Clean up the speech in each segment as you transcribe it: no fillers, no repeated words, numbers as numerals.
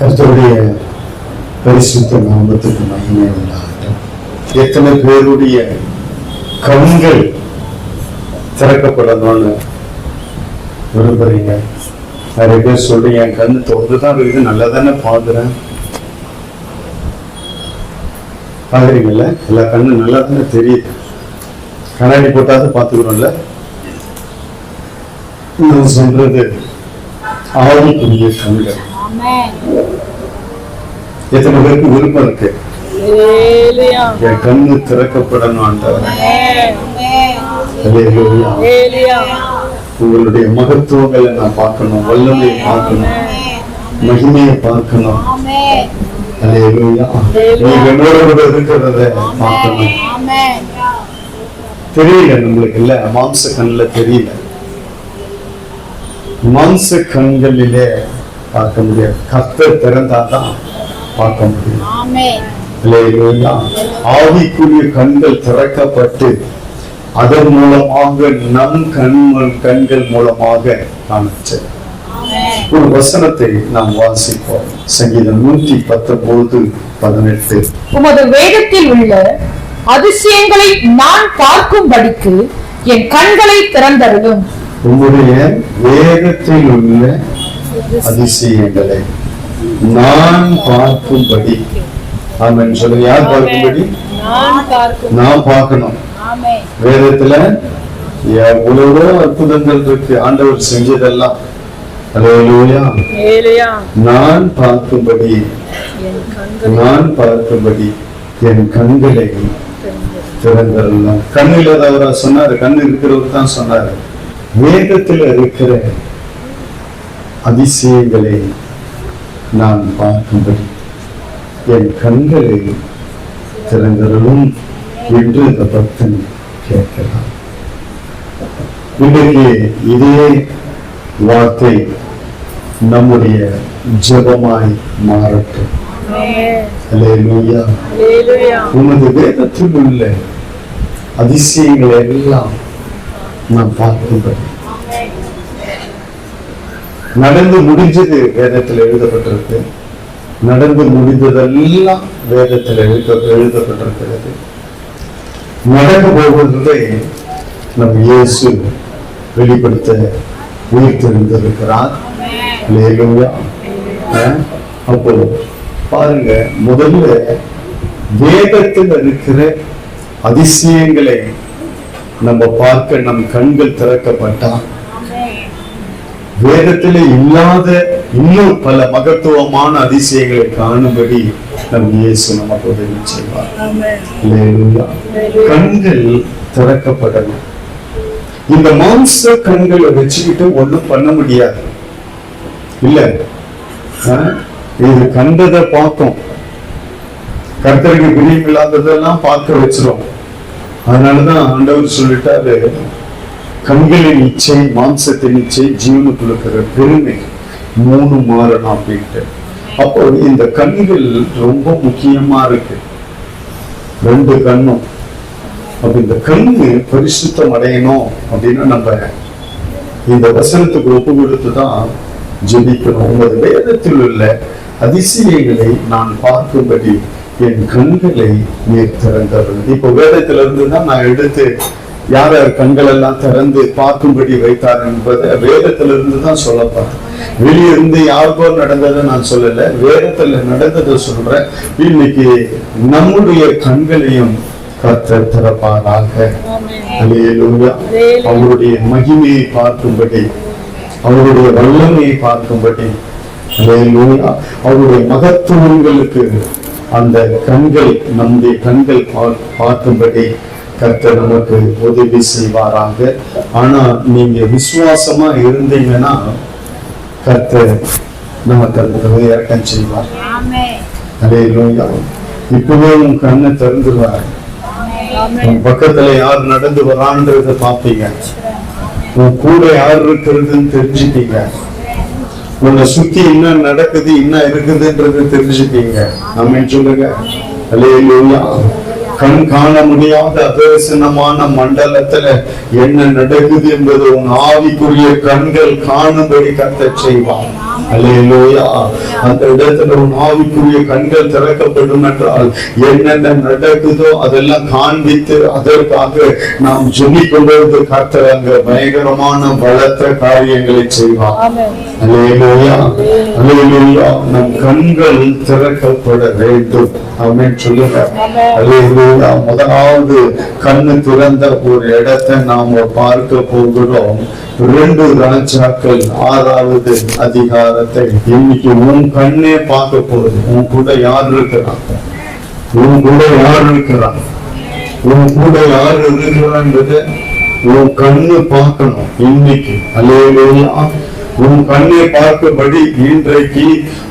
கர்த்தருடைய பரிசுத்த நாமத்துக்கு மகிமை உண்டாகட்டும். எத்தனை பேருடைய கண்கள் திறக்கப்படணும்னு விரும்புறீங்க? நிறைய பேர் சொல்றீங்க, என் கண்ணு தோன்றுதான் இருக்குது, நல்லா தானே பாக்குறேன். பாக்குறீங்கல்ல, எல்லா கண்ணு நல்லா தானே தெரியுது. கண்ணாடி போட்டாவது பார்த்துக்கிறோம்ல. நான் சொல்றது ஆவிக்குரிய கண்கள். எத்தனை பேருக்கு விருப்பம் இருக்கு என் கண்ணு திறக்கப்படணும் ஆண்டவரே? உங்களுடைய மகத்துவங்களை நான் பார்க்கணும், வல்லமையை பார்க்கணும், மகிமையை பார்க்கணும். நீங்க என்னோட கூட இருக்கிறத பார்க்கணும். தெரியல நம்மளுக்கு இல்ல, மாம்ச கண்ணுல தெரியல. மாம்ச கண்களிலே பார்க்க முடியாது, கர்த்தர் திறந்தாதான் பார்க்க முடியும். ஆவிக்குரிய கண்கள் திறக்கப்பட்டு அதன் மூலமாக நம் கண்கள் மூலமாக காணச்சு. ஒரு வசனத்தை நாம் வாசிப்போம். சங்கீதம் 119:18. உமது வேதத்தில் உள்ள அதிசயங்களை நான் பார்க்கும்படிக்கு என் கண்களை திறந்தருளும். உங்களுடைய வேதத்தில் உள்ள அதிசயங்களை நான் பார்க்கும்படி. ஆமென் சொல்லுங்க. யார் பார்க்கும்படி? நான் பார்க்கணும். வேதத்துல எவ்வளவோ அற்புதங்கள் இருக்கு, ஆண்டவர் செஞ்சதெல்லாம். நான் பார்க்கும்படி என் கண்களை திறந்தரலாம். கண் இல்லாதவரா சொன்னாரு, கண் இருக்கிறவர் தான் சொன்னாரு. வேதத்தில் இருக்கிற அதிசயங்களை நான் பார்க்கும்படி என் கண்களை திறந்தரலும் என்று இந்த பக்தன் கேட்கலாம். இன்றைக்கு இதே வார்த்தை நம்முடைய ஜெபமாய் மாறட்டும். அல்லேலூயா. உமது வேதத்தில் உள்ள அதிசயங்களை எல்லாம் நான் பார்க்கும்படி. நடந்து முடிஞ்சது வேதத்தில் எழுதப்பட்டிருக்கு, நடந்து முடிந்ததெல்லாம் வேதத்தில் எழுதப்பட்டிருக்கிறது. நடந்து போவதை நம் இயேசு வெளிப்படுத்த உயிர்த்தெழுந்திருக்கிறார். அல்லேலூயா. அப்போ பாருங்க, முதல்ல வேதத்தில் இருக்கிற அதிசயங்களை நம்ம பார்க்க நம் கண்கள் திறக்கப்பட்டா, வேதத்திலே இல்லாத இன்னும் பல மகத்துவமான அதிசயங்களை காணும்படி நம் இயேசு நமக்கு உதவி செய்வார். கண்கள் திறக்கப்படணும். இந்த மாம்ச கண்களை வச்சுக்கிட்டு ஒண்ணும் பண்ண முடியாது இல்ல. இது கண்டதை பார்க்கும், கர்த்தருக்கு பிரியம் இல்லாததெல்லாம் பார்க்க வச்சிரும். அதனாலதான் ஆண்டவர் சொல்லிட்டாரு, கண்களின் இச்சை, மாம்சத்தின் இச்சை, ஜீவனுக்கு இருக்கிற பெருமை 3 மாறணும் அப்படின்ட்டு. அப்போ இந்த கண்கள் ரொம்ப முக்கியமா இருக்கு, 2 கண்ணும். அப்ப இந்த கண்ணு பரிசுத்தம் அடையணும் அப்படின்னா நம்ம இந்த வசனத்துக்கு ஒப்பு கொடுத்துதான் ஜெபிக்கணும். உங்களது வேதத்தில் உள்ள அதிசயங்களை நான் பார்க்கும்படி என் கண்களை நீர் திறந்தது. இப்போ வேதத்துல இருந்து தான் நான் எடுத்து யார் யார் கண்கள் எல்லாம் திறந்து பார்க்கும்படி வைத்தார் என்பதை வேதத்துல இருந்து தான் சொல்லப்படும். வெளியிருந்து யாருக்கோ நடந்ததை நான் சொல்லல, வேதத்துல நடந்ததை சொல்றேன். இன்னைக்கு நம்முடைய கண்களையும் கர்த்தர் திறப்பாராக. அல்லேலூயா. அவருடைய மகிமையை பார்க்கும்படி, அவருடைய வல்லமையை பார்க்கும்படி, அல்லேலூயா, அவருடைய மகத்துவங்களுக்கு அந்த கண்கள், நம்முடைய கண்கள் பார்க்கும்படி கர்த்தர் நமக்கு உதவி செய்வாராக. ஆனா நீங்க விசுவாசமா இருந்தீங்கன்னா கர்த்தர் நமக்கு அந்த இறக்கம் செய்வார். அல்லேலூயா. இப்பவே உன் கண்ணை திறந்துருவார். உன் பக்கத்துல யார் நடந்து வரான்றத பாப்பீங்க, உன் கூட யார் இருக்கிறதுன்னு தெரிஞ்சுப்பீங்க, உன்னை சுத்தி என்ன நடக்குது என்ன இருக்குதுன்றது தெரிஞ்சுப்பீங்க. ஆமென் சொல்லுங்க. அல்லேலூயா. கண் காண முடியாத அதர்சனமான மண்டலத்துல என்ன நடக்குது என்பது உன் ஆவிக்குரிய கண்கள் காணும்படி கர்த்தர் செய்வார். அல்லேலூயா. அந்த இடத்துல உன் ஆவிக்குரிய கண்கள் திறக்கப்படும் என்றால் என்னென்ன நடக்குதோ அதெல்லாம் காண்பித்து அதற்காக நாம் ஜெபிக்கும் பொழுது கர்த்தர் அங்க பயங்கரமான பலத்த காரியங்களை செய்வார். அல்லேலூயா, அல்லேலூயா. நம் கண்கள் திறக்கப்பட வேண்டும். ஆமென் சொல்லுங்க. அல்லேலூயா. முதலாவது கண்ணு திறந்த ஒரு இடத்தை நாம பார்க்க போகிறோம். 2 ராஜாக்கள் 6வது அதிகாரத்தை. இன்னைக்கு உன் கண்ணே பார்க்க போகுது. உன் கூட யார் இருக்கிறாங்க? உன் கூட யார் இருக்கிறாங்க? உன் கூட யார் இருக்கிறான்றது உன் கண்ணு பார்க்கணும் இன்னைக்கு. அல்லேலூயா. உன் கண்ணை பார்க்கும்படி இன்றைக்கு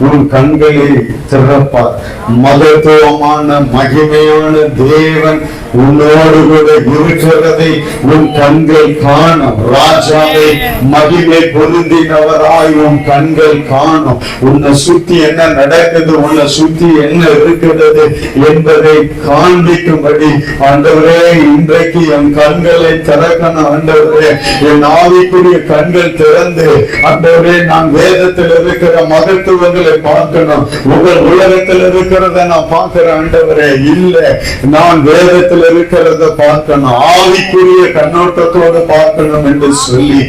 உன் கண்களை திறப்பார். மகத்துவமான மகிமையான தேவன் உன்னோடு கூட இருக்கிறதை உன் கண்கள் காணும். ராஜாவை மகிமை பொருந்தினவராய் உன் கண்கள் காணும். உன்னை சுத்தி என்ன நடக்குது, உன்னை சுத்தி என்ன இருக்கிறது என்பதை காண்பிக்கும்படி ஆண்டவரே இன்றைக்கு என் கண்களை திறக்கணும். ஆண்டவரே என் ஆவிக்குரிய கண்கள் திறந்து ஆண்டவரே நான் வேதத்தில் இருக்கிற மகத்துவங்களை பார்க்கணும். உங்கள் உலகத்தில் இருக்கிறத நான் பார்க்கிறேன் ஆண்டவரே. இல்ல, நான் வேதத்தில் இருக்கிறத பார்க்கணும், ஆவிக்குரிய கண்ணோட்டத்தோடு பார்க்கணும் என்று சொல்லி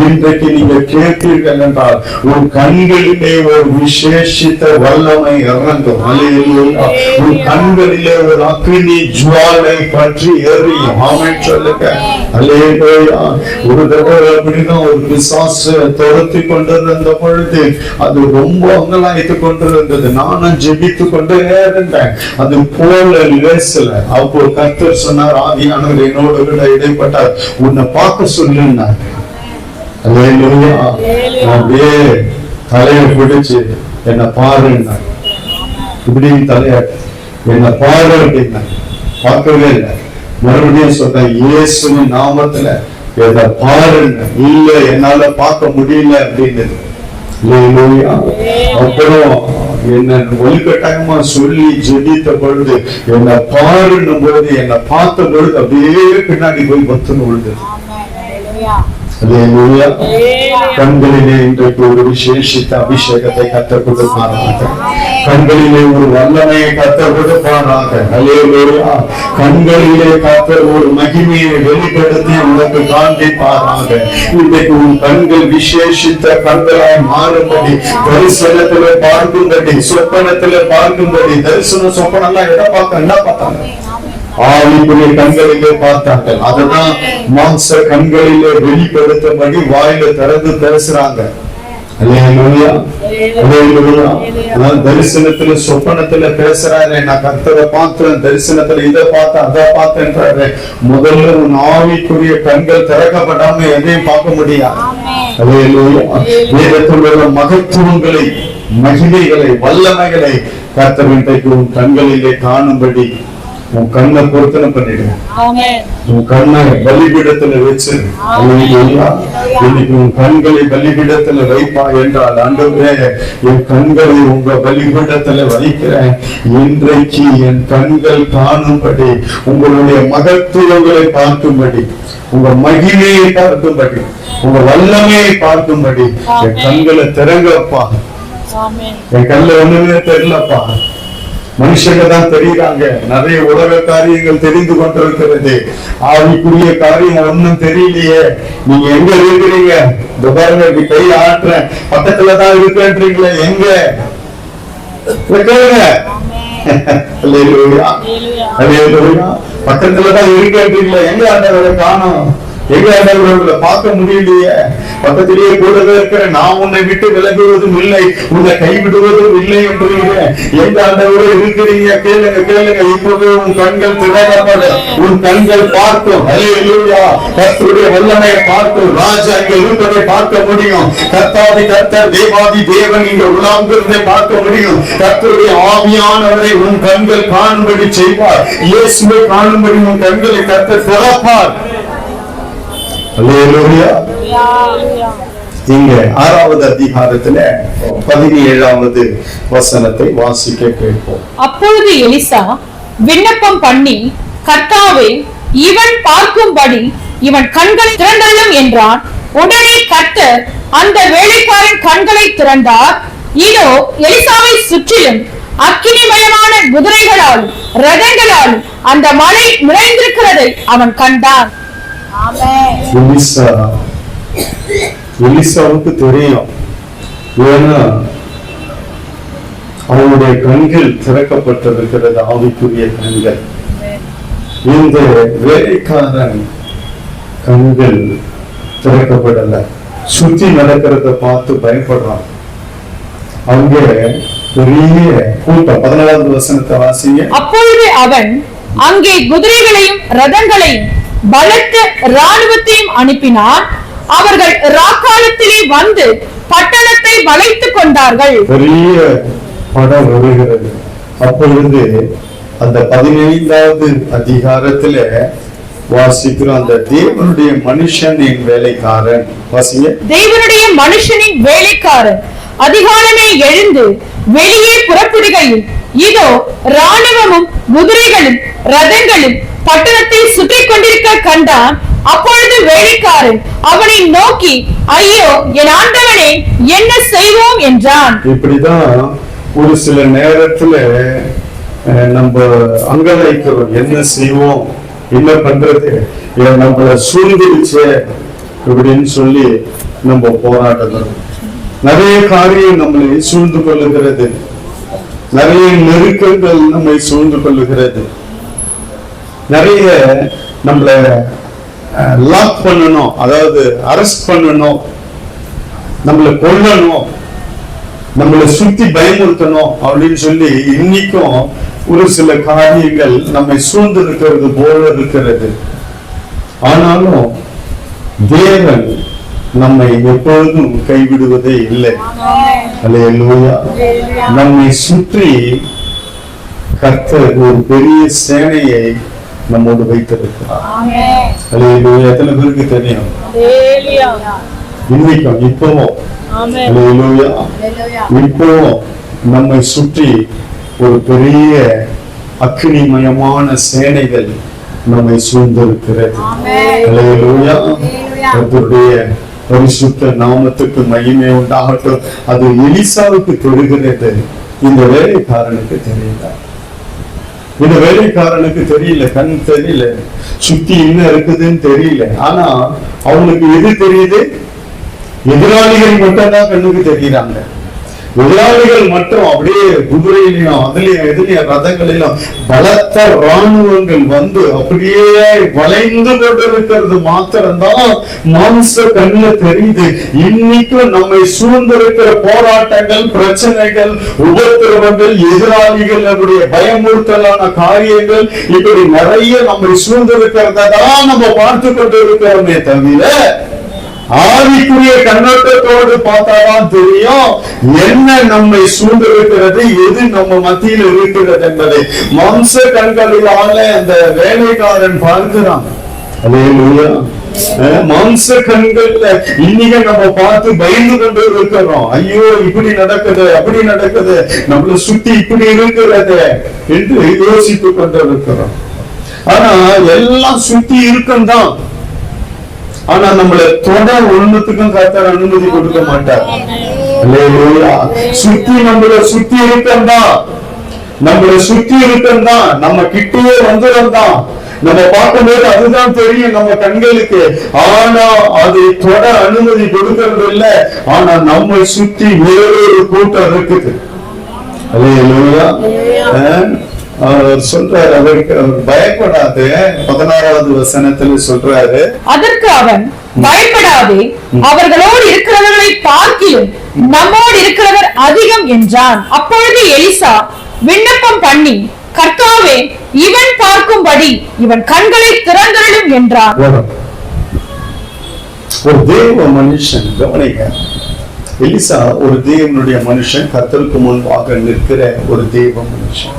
இன்றைக்கு நீங்க கேட்பீர்கள் என்றால் உன் கண்களிலே ஒரு விசேஷித்த வல்லமை இறங்கும். அல்லேலூயா. உன் கண்களிலே ஒரு அக்கினி ஜுவாலை பற்றி எரியும். ஆமென் சொல்லுங்க. அல்லேலூயா. ஒரு தடவை அப்படிதான் ஒரு பிசாசு துரத்தி கொண்டிருந்த பொழுது அது ரொம்ப அங்கலாய்த்துக் கொண்டிருந்தது. நானும் ஜெபித்து கொண்டே இருந்தேன். அது போல லேசல. அப்போ கர்த்தர் சொன்னார், ஆவியானவர் என்னோடு கூட இடைப்பட்டார், உன்னை பார்க்க சொல்லுன்னார். அல்லேலூயா. அப்படியே தலையை பிடிச்சு என்ன பாருன்னா, இப்படி தலையாட்டு என்ன பாரு அப்படின்னா பார்க்கவே இல்லை. மறுபடியும் சொல்றேன், இயேசுவின் நாமத்துல எதை பாருங்க. இல்ல, என்னால பார்க்க முடியல அப்படின்னு. அப்புறம் என்ன ஒலிக்கட்டாயமா சொல்லி ஜெபித்த பொழுது என்னை பாருன்னும் பொழுது என்னை பார்த்த பொழுது அப்படியே பின்னாடி போய் பத்துன்னு விழுது. கண்களிலே இன்றைக்கு ஒரு விசேஷித்த அபிஷேகத்தை கற்றுக் கொடுப்பாராக. கண்களிலே ஒரு வல்லமையை கற்றுக் கொடுப்பாராக. அல்லேலூயா. கண்களிலே கர்த்தர் ஒரு மகிமையை வெளிப்படுத்தி உனக்கு காண்பிப்பாராக. இன்றைக்கு உன் கண்கள் விசேஷித்த கண்களாய் மாறும்படி, தரிசனத்திலே பார்க்கும்படி, சொப்பனத்திலே பார்க்கும்படி. தரிசன சொப்பனம் எல்லாம் என்ன பார்த்தாங்க? ஆவிக்குரிய கண்களிலே பார்த்தார்கள். அததான் மாம்ச கண்களிலே வெளிப்படுத்தபடி வாயில திறந்து பேசுறாங்க. அல்லேலூயா, அல்லேலூயா. தரிசனத்துல சொப்பனத்துல பேசுறாரு, நான் கர்த்தரை பார்த்தேன், தரிசனத்துல இதை பார்த்தேன் அதை பார்த்தேன்றாரு. முதல்ல உன் ஆவிக்குரிய கண்கள் திறக்கப்படாம எதையும் பார்க்க முடியாது. அல்லேலூயா. வேதத்திலுள்ள மகத்துவங்களை, மகிமைகளை, வல்லமைகளை கர்த்தர் இன்றைக்கு உன் கண்களிலே காணும்படி உன் கண்ணை பொருத்தனை பண்ணிடுங்க. உன் கண்ணை பலிபீடத்துல வச்சு இன்னைக்கு உன் கண்களை பலிபீடத்துல வைப்பா என்றால், ஆண்டவரே என் கண்களை உங்க பலிபீடத்துல வைக்கிறேன். இன்றைக்கு என் கண்கள் காணும்படி, உங்களுடைய மகத்துவங்களை பார்க்கும்படி, உங்க மகிமையை பார்க்கும்படி, உங்க வல்லமையை பார்க்கும்படி என் கண்களை திறங்கப்பா. என் கண்ணில் ஒண்ணுமே தெரியலப்பா. மனுஷங்க தான் தெரியுறாங்க. நிறைய உலக காரியங்கள் தெரிந்து கொண்டிருக்கிறது. ஆவிக்குரிய காரியம் ஒண்ணும் தெரியலையே. நீங்க எங்க இருக்கிறீங்க? இந்த பாருங்க, இப்படி கை ஆட்டுறேன், பக்கத்துலதான் இருக்கேன்றீங்களே, எங்க பக்கத்துலதான் இருக்கேன்றீங்களே, எங்க ஆண்டவரை காணோம்? எங்க ஆண்டவர்களை பார்க்க முடியலையே? பக்கத்திலேயே கூடவே இருக்கிற நான் உன்னை விட்டு விலகுவதும் இல்லை, உன்னை கைவிடுவதும் இல்லை என்றீங்க. எங்க ஆண்டவரே இருக்கிறீங்க? கேளுங்க, கேளுங்க. இப்பவே உன் கண்கள் திறக்கப்பட, உன் கண்கள் பார்க்கும். அல்லேலூயா. கர்த்தருடைய வல்லமையை பார்க்கும். ராஜா இங்க இருப்பதை பார்க்க முடியும். கர்த்தாதி கர்த்தர், தேவாதி தேவன் இங்க உலாங்குவதை பார்க்க முடியும். கர்த்தருடைய ஆவியானவரை உன் கண்கள் காணும்படி செய்வார். இயேசுவை காணும்படி உன் கண்களை கர்த்தர் திறப்பார். அல்லேலூயா. இங்க 6வது அதிகாரத்துல 17வது வசனத்தை வாசிக்க கேட்போம். அப்பொழுது எலிசா விண்ணப்பம் பண்ணி கர்த்தாவே, இவன் பார்க்கும்படி இவன் கண்களை திறந்தள்ளும் என்றான். உடனே கர்த்தர் அந்த வேலைக்காரன் கண்களை திறந்தார். இதோ, எலிசாவை சுற்றிலும் அக்கினிமயமான குதிரைகளால் ரதங்களால் அந்த மலை நிறைந்திருக்கிறதை அவன் கண்டான். எலிசாவுக்கு தெரியும், ஏன்னா அவனுடைய கண்கள் திறக்கப்பட்டிருக்கிறது, ஆவிக்குரிய கண்கள். இந்த வேலைக்காரன் கண்கள் திறக்கப்படல, சுத்தி நடக்கிறத பார்த்து பயப்படுறான். அங்கே பெரிய கூட்டம். 14வது வசனத்தை வாசிங்க. அப்பொழுது அவன் அங்கே குதிரைகளையும் ரதங்களையும் பலத்த இராணுவத்தையும் அனுப்பினான். அவர்கள் ராக்காலத்திலே வந்து பட்டணத்தை வளைத்துக் கொண்டார்கள். பெரிய படம் வருகிறது. அப்பொழுது அந்த 15வது அதிகாரத்துல வாசிக்கிறோம், அந்த தேவனுடைய மனுஷனின் வேலைக்காரன். வாசிங்க. தேவனுடைய மனுஷனின் வேலைக்காரன் அதிகாலமே எழுந்து வெளியே புறப்படுகையில், இதோ, இராணுவமும் குதிரைகளும் ரதங்களும் பட்டணத்தை சுற்றி கொண்டிருக்க கண்டான். அப்பொழுது வேலைக்காரன் அவனை நோக்கி, ஐயோ என் ஆண்டவனே, என்ன செய்வோம் என்றான். இப்படிதான் ஒரு சில நேரத்துல நம்ம அங்கலாய்க்கிறோம், என்ன செய்வோம், என்ன பண்றது, நம்மள சூழ்ந்துருச்சு இப்படின்னு சொல்லி நம்ம போராடுறோம். நிறைய காரியம் நம்மளை சூழ்ந்து கொள்ளுகிறது, நிறைய நெருக்கங்கள் நம்மை சூழ்ந்து கொள்ளுகிறது. நிறைய நம்மள லாக் பண்ணணும், அதாவது அரெஸ்ட் பண்ணணும், நம்மளை கொல்லணும், நம்மளை சுத்தி பயமுறுத்தணும் அப்படின்னு சொல்லி இன்னைக்கும் ஒரு சில காரியங்கள் நம்மை சூழ்ந்து இருக்கிறது போல இருக்கிறது. ஆனாலும் தேவன் நம்மை எப்பொழுதும் கைவிடுவதே இல்லை. அல்லேலூயா. நம்மை சுற்றி கர்த்தர் ஒரு பெரிய சேனையை நம்மோடு வைத்திருக்கிறார். அல்லேலூயா. எத்தனை பேருக்கு தெரியும்? இன்னைக்கும் இப்பவும் இப்பவும் நம்மை சுற்றி ஒரு பெரிய அக்கினிமயமான சேனைகள் நம்மை சூழ்ந்திருக்கிறது. அல்லேலூயா. கர்த்தருடைய பரிசுத்த நாமத்துக்கு மகிமை உண்டாகட்டும். அது எலிசாவுக்கு தொடுகிறது, இந்த வேலைக்காரனுக்கு தெரியல. இந்த வேலைக்காரனுக்கு தெரியல, கண் தெரியல, சுத்தி என்ன இருக்குதுன்னு தெரியல. ஆனா அவனுக்கு எது தெரியுது? எதிராளிகள் மட்டும் தான் கண்ணுக்கு தெரியுறாங்க. எதிராளிகள் மட்டும் அப்படியே குதிரையிலையும் அதுலயும் எதிலையும் ரதங்களிலும் பலத்த இராணுவங்கள் வந்து அப்படியே வளைந்து கொண்டிருக்கிறது மாத்திரம்தான் மாம்ச கண்ணுல தெரியுது. இன்னைக்கும் நம்மை சூழ்ந்திருக்கிற போராட்டங்கள், பிரச்சனைகள், உபத்திரவங்கள், எதிராளிகள், நம்முடைய பயமுறுத்தலான காரியங்கள், இப்படி நிறைய நம்மை சூழ்ந்திருக்கிறதான் நம்ம பார்த்து கொண்டிருக்கிறோமே தவிர ஆவிக்குரிய கண்ணோட்டத்தோடு பார்த்தாதான் தெரியும் என்ன நம்மை சூழ்ந்திருக்கிறது, எது நம்ம மத்தியில் இருக்கிறது என்பதை. மாம்ச கண்களிலால அந்த வேலைக்காரன் பார்க்கிறான். அல்லேலூயா. மாம்ச கண்கள்ல இன்னைக்கு நம்ம பார்த்து பயந்து கொண்டு இருக்கிறோம். ஐயோ இப்படி நடக்குது, அப்படி நடக்குது, நம்மளை சுத்தி இப்படி இருக்கிறது என்று யோசித்துக் கொண்டு இருக்கிறோம். ஆனா எல்லாம் சுத்தி இருக்கும்தான், ஆனா நம்மளை தொட ஒண்ணுத்துக்கும் கர்த்தர் அனுமதி கொடுக்க மாட்டார். சுத்தி நம்மளை சுத்தி இருக்கந்தான், நம்மளை சுத்தி இருக்கந்தான், நம்ம கிட்டே வந்துதான் நம்ம பார்க்கும்போது அதுதான் தெரியும் நம்ம கண்களுக்கு. ஆனா அதை தொட அனுமதி கொடுக்கிறது இல்லை. ஆனா நம்மை சுத்தி வேறொரு கூட்டம் இருக்குது. அல்லேலூயா. சொல்றாரு, அவருக்கு பயப்படாது. 16வது வசனத்துல சொல்றாரு, அதற்கு அவன், பயப்படாதே, அவர்களோடு இருக்கிறவர்களை பார்க்கிலும் நம்மோடு இருக்கிறவர் அதிகம் என்றான். அப்பொழுது எலிசா விண்ணப்பம் பண்ணி, கர்த்தாவே, இவன் பார்க்கும்படி இவன் கண்களை திறந்தருளும் என்றான். ஒரு தேவ மனுஷன், கவனிங்க, எலிசா ஒரு தேவனுடைய மனுஷன், கர்த்தருக்கு முன்பாக நிற்கிற ஒரு தேவ மனுஷன்.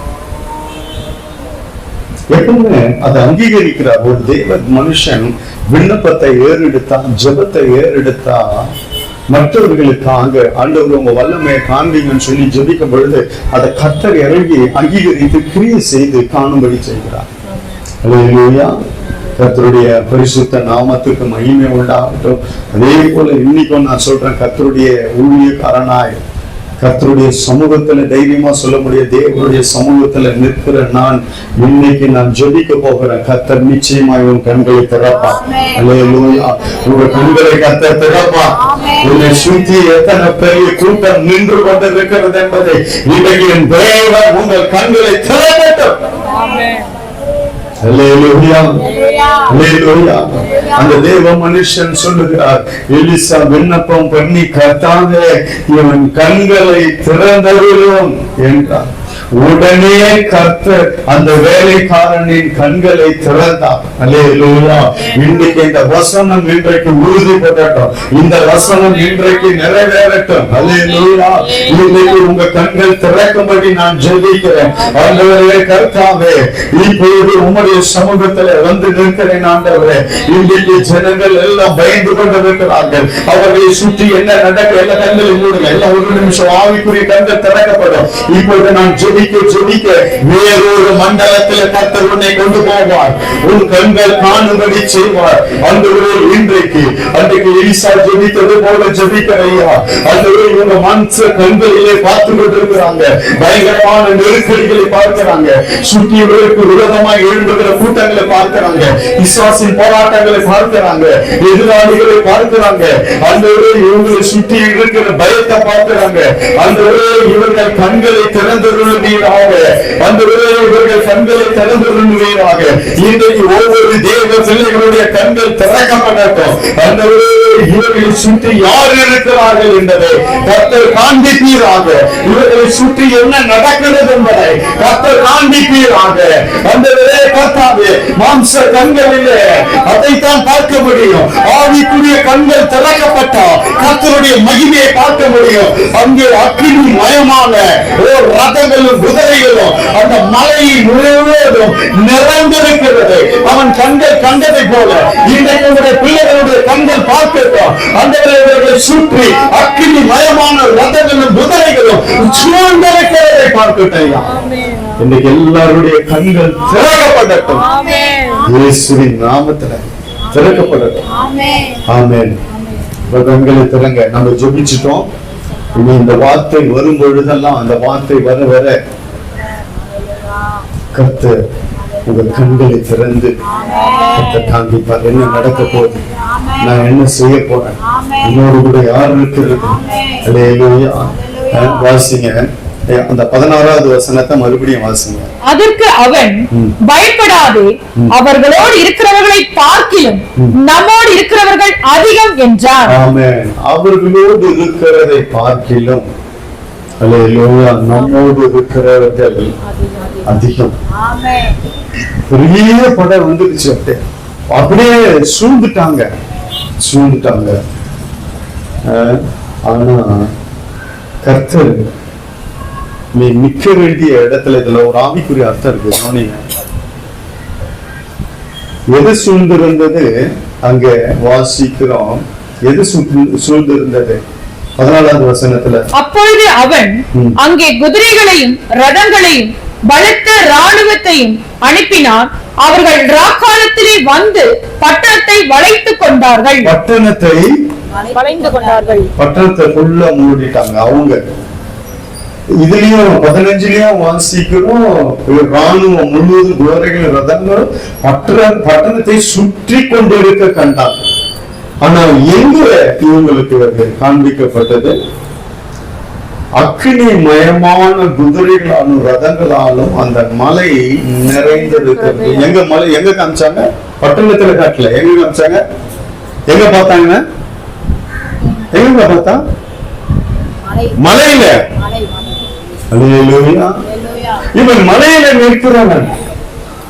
எப்பவுமே அதை அங்கீகரிக்கிறார். ஒரு தேவ மனுஷன் விண்ணப்பத்தை ஏறெடுத்தா, ஜெபத்தை ஏறெடுத்தா, மற்றவர்களுக்காக ஆண்டவர் உங்க வல்லமையை காண்பீங்கன்னு சொல்லி ஜெபிக்கும் பொழுது அதை கர்த்தர் இறங்கி அங்கீகரித்து கிரியை செய்து காணும்படி செய்கிறார். அல்லேலூயா. கர்த்தருடைய பரிசுத்த நாமத்துக்கு மகிமை உண்டாகட்டும். அதே போல இன்னைக்கும் நான் சொல்றேன், கர்த்தருடைய ஊழியக்காரனாய் கர்த்தருடைய சமூகத்துல தைரியமா சொல்ல முடிய தேவனுடைய சமூகத்துல நிற்கிற நான் இன்னைக்கு நான் ஜெபிக்க போகிறேன். கர்த்தர் நிச்சயமாய் உன் கண்களை திறப்பா. அல்லேலூயா. உங்க கண்களை கர்த்தர் திறப்பா. உன்னை சுற்றி எத்தனை பெரிய கூட்டம் நின்று கொண்டிருக்கிறது என்பதை இன்றைக்கு என் தேவன் உங்கள் கண்களை திறக்கட்டும். அல்லேலூயா. அல்லேலூயா. அந்த தேவ மனுஷன் சொல்லுகிறார், எலிசா விண்ணப்பம் பண்ணி, கர்த்தாவே இவன் கண்களை திறந்தருளும் என்றார். உடனே கர்த்தர் அந்த வேலைக்காரனின் கண்களை திறந்தார். அல்லேலூயா. இன்றைக்கு இந்த வசனம் இன்றைக்கு உறுதிப்படட்டும். இந்த வசனம் இன்றைக்கு நிறைவேறட்டும். அல்லேலூயா. இன்றைக்கு உங்க கண்கள் திறக்கும்படி நான் ஜெபிக்கிறேன். ஆண்டவரே கர்த்தாவே, இப்பொழுது உம்முடைய சமூகத்துல வந்து நிற்கிறேன். ஆண்டவரே, இன்றைக்கு ஜனங்கள் எல்லாம் பயந்து கொண்டிருக்கிறார்கள். அவர்களை சுற்றி என்ன நடக்க எல்லா கண்களை மூடுங்க. எல்லாம் ஒரு நிமிஷம் ஆவிக்குரிய கண்கள் திறக்கப்படும். இப்பொழுது நான் ஜெபிக்க வேறொரு மண்டலத்தில் கர்த்தர் உன்னை கொண்டு போவார். உன் கண்கள் காணும்படி செய்வார். ஆண்டவரே, இன்றைக்கு அன்றைக்கு எலிசா ஜெபித்தது போல ஜெபிக்கிறையா. ஆண்டவரே, உங்க மனசு கண்களிலே பார்த்து கொண்டிருக்கிறாங்க. பயங்கரமான நெருக்கடிகளை பார்க்கிறாங்க. சுற்றியவர்களுக்கு விரோதமாக எழுந்துகிற கூட்டங்களை பார்க்கிறாங்க. விசுவாசின் போராட்டங்களை பார்க்கிறாங்க. எதிராளிகளை பார்க்கிறாங்க. ஆண்டவரே, இவங்களை சுற்றி இருக்கிற பயத்தை பார்க்கிறாங்க. ஆண்டவரே, இவர்கள் கண்களை திறந்திருந்தீராக. ஆண்டவரே, இவர்கள் கண்களை திறந்திருந்தீராக. இன்றைக்கு ஒவ்வொரு தேவ பிள்ளைகளுடைய கண்கள் திறக்கப்படட்டும். ஆண்டவரே, இவர்களை சுற்றி யார் இருக்கிறார்கள் என்பதை கர்த்தர் காண்பிப்பீராக. இவர்களை சுற்றி என்ன நடக்கிறது என்பதை கர்த்தர் காண்பிப்பீராக. ஆண்டவரே கர்த்தாவே, மாம்ச கண்களிலே அதைத்தான் பார்க்க முடியும். ஆவிக்குரிய கண்கள் திறக்கப்பட்டால் கர்த்தருடைய மகிமையை பார்க்க முடியும். அங்கே அக்கினி மயமான ரதங்களும் குதிரைகளும் அந்த மலையின் முழுவதும் நிறைந்திருக்கிறது. அவன் கண்கள் கண்டதை போல இன்றைக்கு உங்களுடைய பிள்ளைகளுடைய கண்கள் பார்க்கட்டும். அந்தவர்களை சுற்றி அக்கினி மயமான ரதங்களும் குதிரைகளும் சூழ்ந்திருக்கிறதை பார்க்கட்டும். இன்னைக்கு எல்லாருடைய கண்கள் திறக்கப்படட்டும். இயேசுவின் நாமத்துல திறக்கப்படட்டும். ஆமென். கண்களை திறங்க. நம்ம ஜெபிச்சிட்டோம். இனி இந்த வார்த்தை வரும் பொழுதெல்லாம் அந்த வார்த்தை வர வர கர்த்தர் உங்க கண்களை திறந்து கர்த்தர் காண்பிப்பார். என்ன நடக்க போகுது, நான் என்ன செய்ய போறேன், என்னோடு கூட யார் இருக்கிறது. அல்லேலூயா. வாசிங்க அந்த 16வது வசனத்தை மறுபடியும் வாசிங்க. அதற்கு அவன், பயப்படாதே, அவர்களோடு இருக்கிறவர்களை பார்க்கிலும் நம்மோடு இருக்கிறவர்கள் அதிகம் என்றார். ஆமென். அவர்களோடு இருக்கிறதை பார்க்கிலும், அல்லேலூயா, நம்மோடு இருக்கிறவர்கள் அதிகம். பெரிய படம் வந்துருச்சு. அப்படியே சூழ்ந்துட்டாங்க. ஆனா கர்த்தர் நீ நிக்க வேண்டிய இடத்துல, இதுல ஒரு ஆவிக்குரிய அர்த்தம் இருக்கு. கவனிங்க. எது சூழ்ந்திருந்தது அங்க வாசிக்கிறோம். எது சூழ்ந்திருந்தது 14வது வசனத்துல. அப்பொழுது அவன் அங்கே குதிரைகளையும் ரதங்களையும் பலத்த ராணுவத்தையும் அனுப்பினான். அவர்கள் ராக்காலத்திலே வந்து பட்டணத்தை வளைத்துக் கொண்டார்கள். பட்டணத்தை ஃபுல்லா மூடிட்டாங்க. அவங்க இதுலயும் 15லயும் வாசிக்கிறோம். ராணுவம் முழுவதும் குதிரைகள் ரதங்களும் பட்டணத்தை சுற்றி கொண்டிருக்க கண்டாங்க. ஆனால் எங்க இவங்களுக்கு காண்பிக்கப்பட்டது? அக்கினி மயமான குதிரைகளாலும் ரதங்களாலும் அந்த மலை நிறைந்திருக்கிறது. எங்க மலை எங்க காமிச்சாங்க? பட்டணத்துல காட்டல. எங்க காமிச்சாங்க? எங்க பார்த்தாங்க? எங்க பார்த்தா? மலையில. அல்லேலூயா. இவன் மலையில நிற்கிறவன்,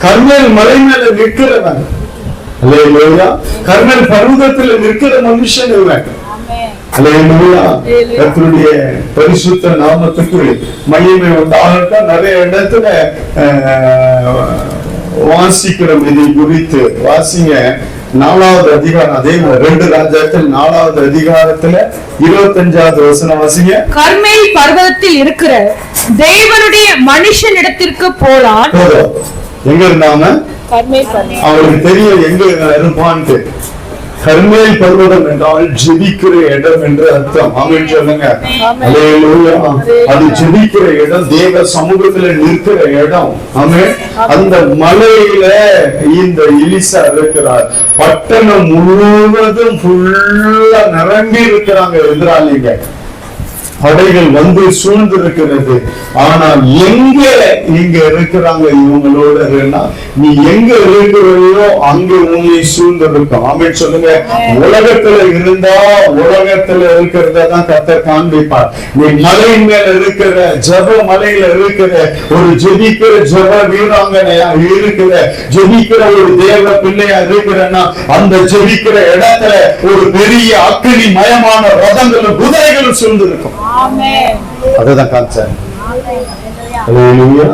கர்மேல் மலை மேல நிற்கிறவன். அல்லேலூயா. கர்மேல் பர்வதத்துல நிற்கிற மனுஷன் இவன். அல்லேலூயா. கர்த்தருடைய பரிசுத்த நாமத்துக்கு மகிமை உண்டாகட்டும். நிறைய இடத்துல வாசிக்கிறோம் இதை குறித்து. வாசிங்க 4வது அதிகாரம். அதே 2 ராஜாக்கள் 4வது அதிகாரத்துல 25வது வசனம் வாசிங்க. கர்மேல் பர்வதத்தில் இருக்கிற தேவனுடைய மனுஷனிடத்திற்கு போனான். எங்க இருந்தாம? அவருக்கு தெரியும் எங்க இருப்பான்ட்டு. கர்மேல் பர்வதம் என்றால் ஜெபிக்கிற இடம் என்று அர்த்தம். ஆமென் சொல்லுங்க. அல்லேலூயா. அது ஜெபிக்கிற இடம், தேவ சமூகத்துல நிற்கிற இடம். ஆமென். அந்த மலையில இந்த எலிசா இருக்கிறார். பட்டணம் முழுவதும் ஃபுல்லா நிரம்பி இருக்கிறாங்க எதிராளிங்க. படைகள் வந்து சூழ்ந்து இருக்கிறது. ஆனால் எங்க இங்க இருக்கிறாங்க இவங்களோட, நீ எங்க இருக்கிறையோ அங்க உன்னை சூழ்ந்து இருக்கும். ஆமென் சொல்லுங்க. உலகத்துல இருந்தா உலகத்துல இருக்கிறத தான் கர்த்தர் காண்பிப்பார். நீ மலையின் மேல இருக்கிற, ஜெப மலையில இருக்கிற ஒரு ஜெபிக்கிற ஜெப வீராங்கனையா இருக்கிற, ஜெபிக்கிற ஒரு தேவ பிள்ளையா இருக்கிறன்னா அந்த ஜெபிக்கிற இடத்துல ஒரு பெரிய அக்கினி மயமான ரதங்களும் குதிரைகளும் சூழ்ந்து இருக்கும். அதுதான் கான்செப்ட். அல்லேலூயா.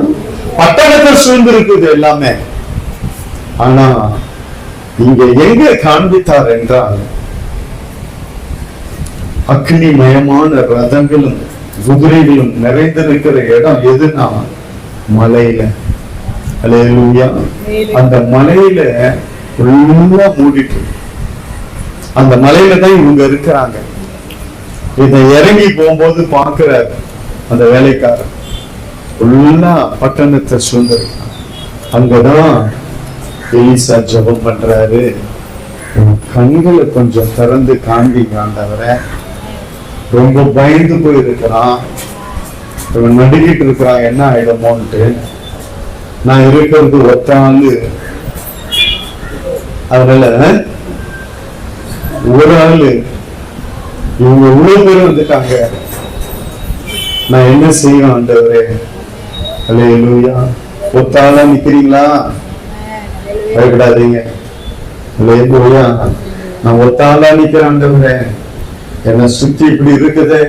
பட்டணத்தில் சூழ்ந்து இருக்குது எல்லாமே. ஆனா இங்க எங்க காண்பித்தார் என்றால் அக்னி மயமான ரதங்களும் குதிரைகளும் நிறைந்திருக்கிற இடம் எதுனா மலையில. அல்லேலூயா. அந்த மலையில ஃபுல்லா மூடிட்டு, அந்த மலையில தான் இவங்க இருக்கிறாங்க. இதை இறங்கி போகும்போது பார்க்கிற அந்த வேலைக்காரன் ஃபுல்லா பட்டணத்தை சூழ்ந்திருக்கான். அங்கதான் எலிசா ஜெபம் பண்றாரு. கண்களை கொஞ்சம் திறந்து காண்பிங்க ஆண்டவரே. ரொம்ப பயந்து போயிருக்கிறான், இவன் நடுக்கிட்டு இருக்கிறான், என்ன ஆயிடுமோன்ட்டு. நான் இருக்கிறது ஒத்தாந்து, அதனால ஒரு ஆளு இவங்க இவ்வளவு பேர் வந்துட்டாங்க, நான் என்ன செய்வேன் ஆண்டவரே. அல்லேலூயா. ஒத்தாளா நிக்கிறீங்களா? பயப்படாதீங்க. அல்லேலூயா. நான் ஒத்தாளா நிக்கிறேன் ஆண்டவரே, என்னை சுத்தி இப்படி இருக்குது.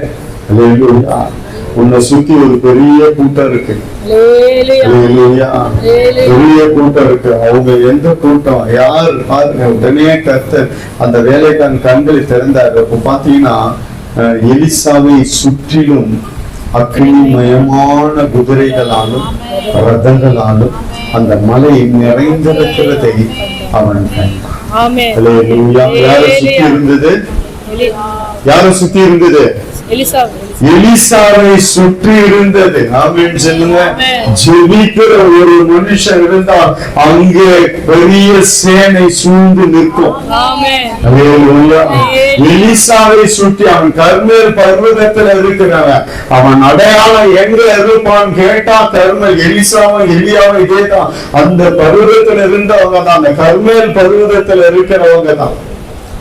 அல்லேலூயா. உன்னை சுத்தி ஒரு பெரிய கூட்டம் இருக்கு. அல்லேலூயா. பெரிய கூட்டம் இருக்கு. அவங்க எந்த கூட்டம் யார் பாருங்க. உடனே கர்த்தர் அந்த வேலைக்காரன் கண்களை திறந்தாரு. அப்ப பாத்தீங்கன்னா எலிசாவை சுற்றிலும் அக்னிமயமான குதிரைகளாலும் ரதங்களாலும் அந்த மலை நிறைந்திருக்கிறதை அவன் கண்டான். யார சுத்தி இருந்தது? யார சுத்தி இருந்தது? எலிசாவை சுற்றி இருந்தது. ஆமென் சொல்லுங்க. ஜெபிக்கிற ஒரு மனுஷன் இருந்தால் அங்கே பெரிய சேனை சூழ்ந்து நிற்கும். அல்லேலூயா. எலிசாவை சுற்றி அவன் கர்மேல் பர்வதத்துல இருக்கிறவன். அவன் அடையாளம் எங்க இருப்பான் கேட்டா கர்மேல். எலிசாவும் எலியாவும் இதேதான். அந்த பர்வதத்துல இருந்தவங்க தான், அந்த கர்மேல் பர்வதத்துல இருக்கிறவங்க தான்.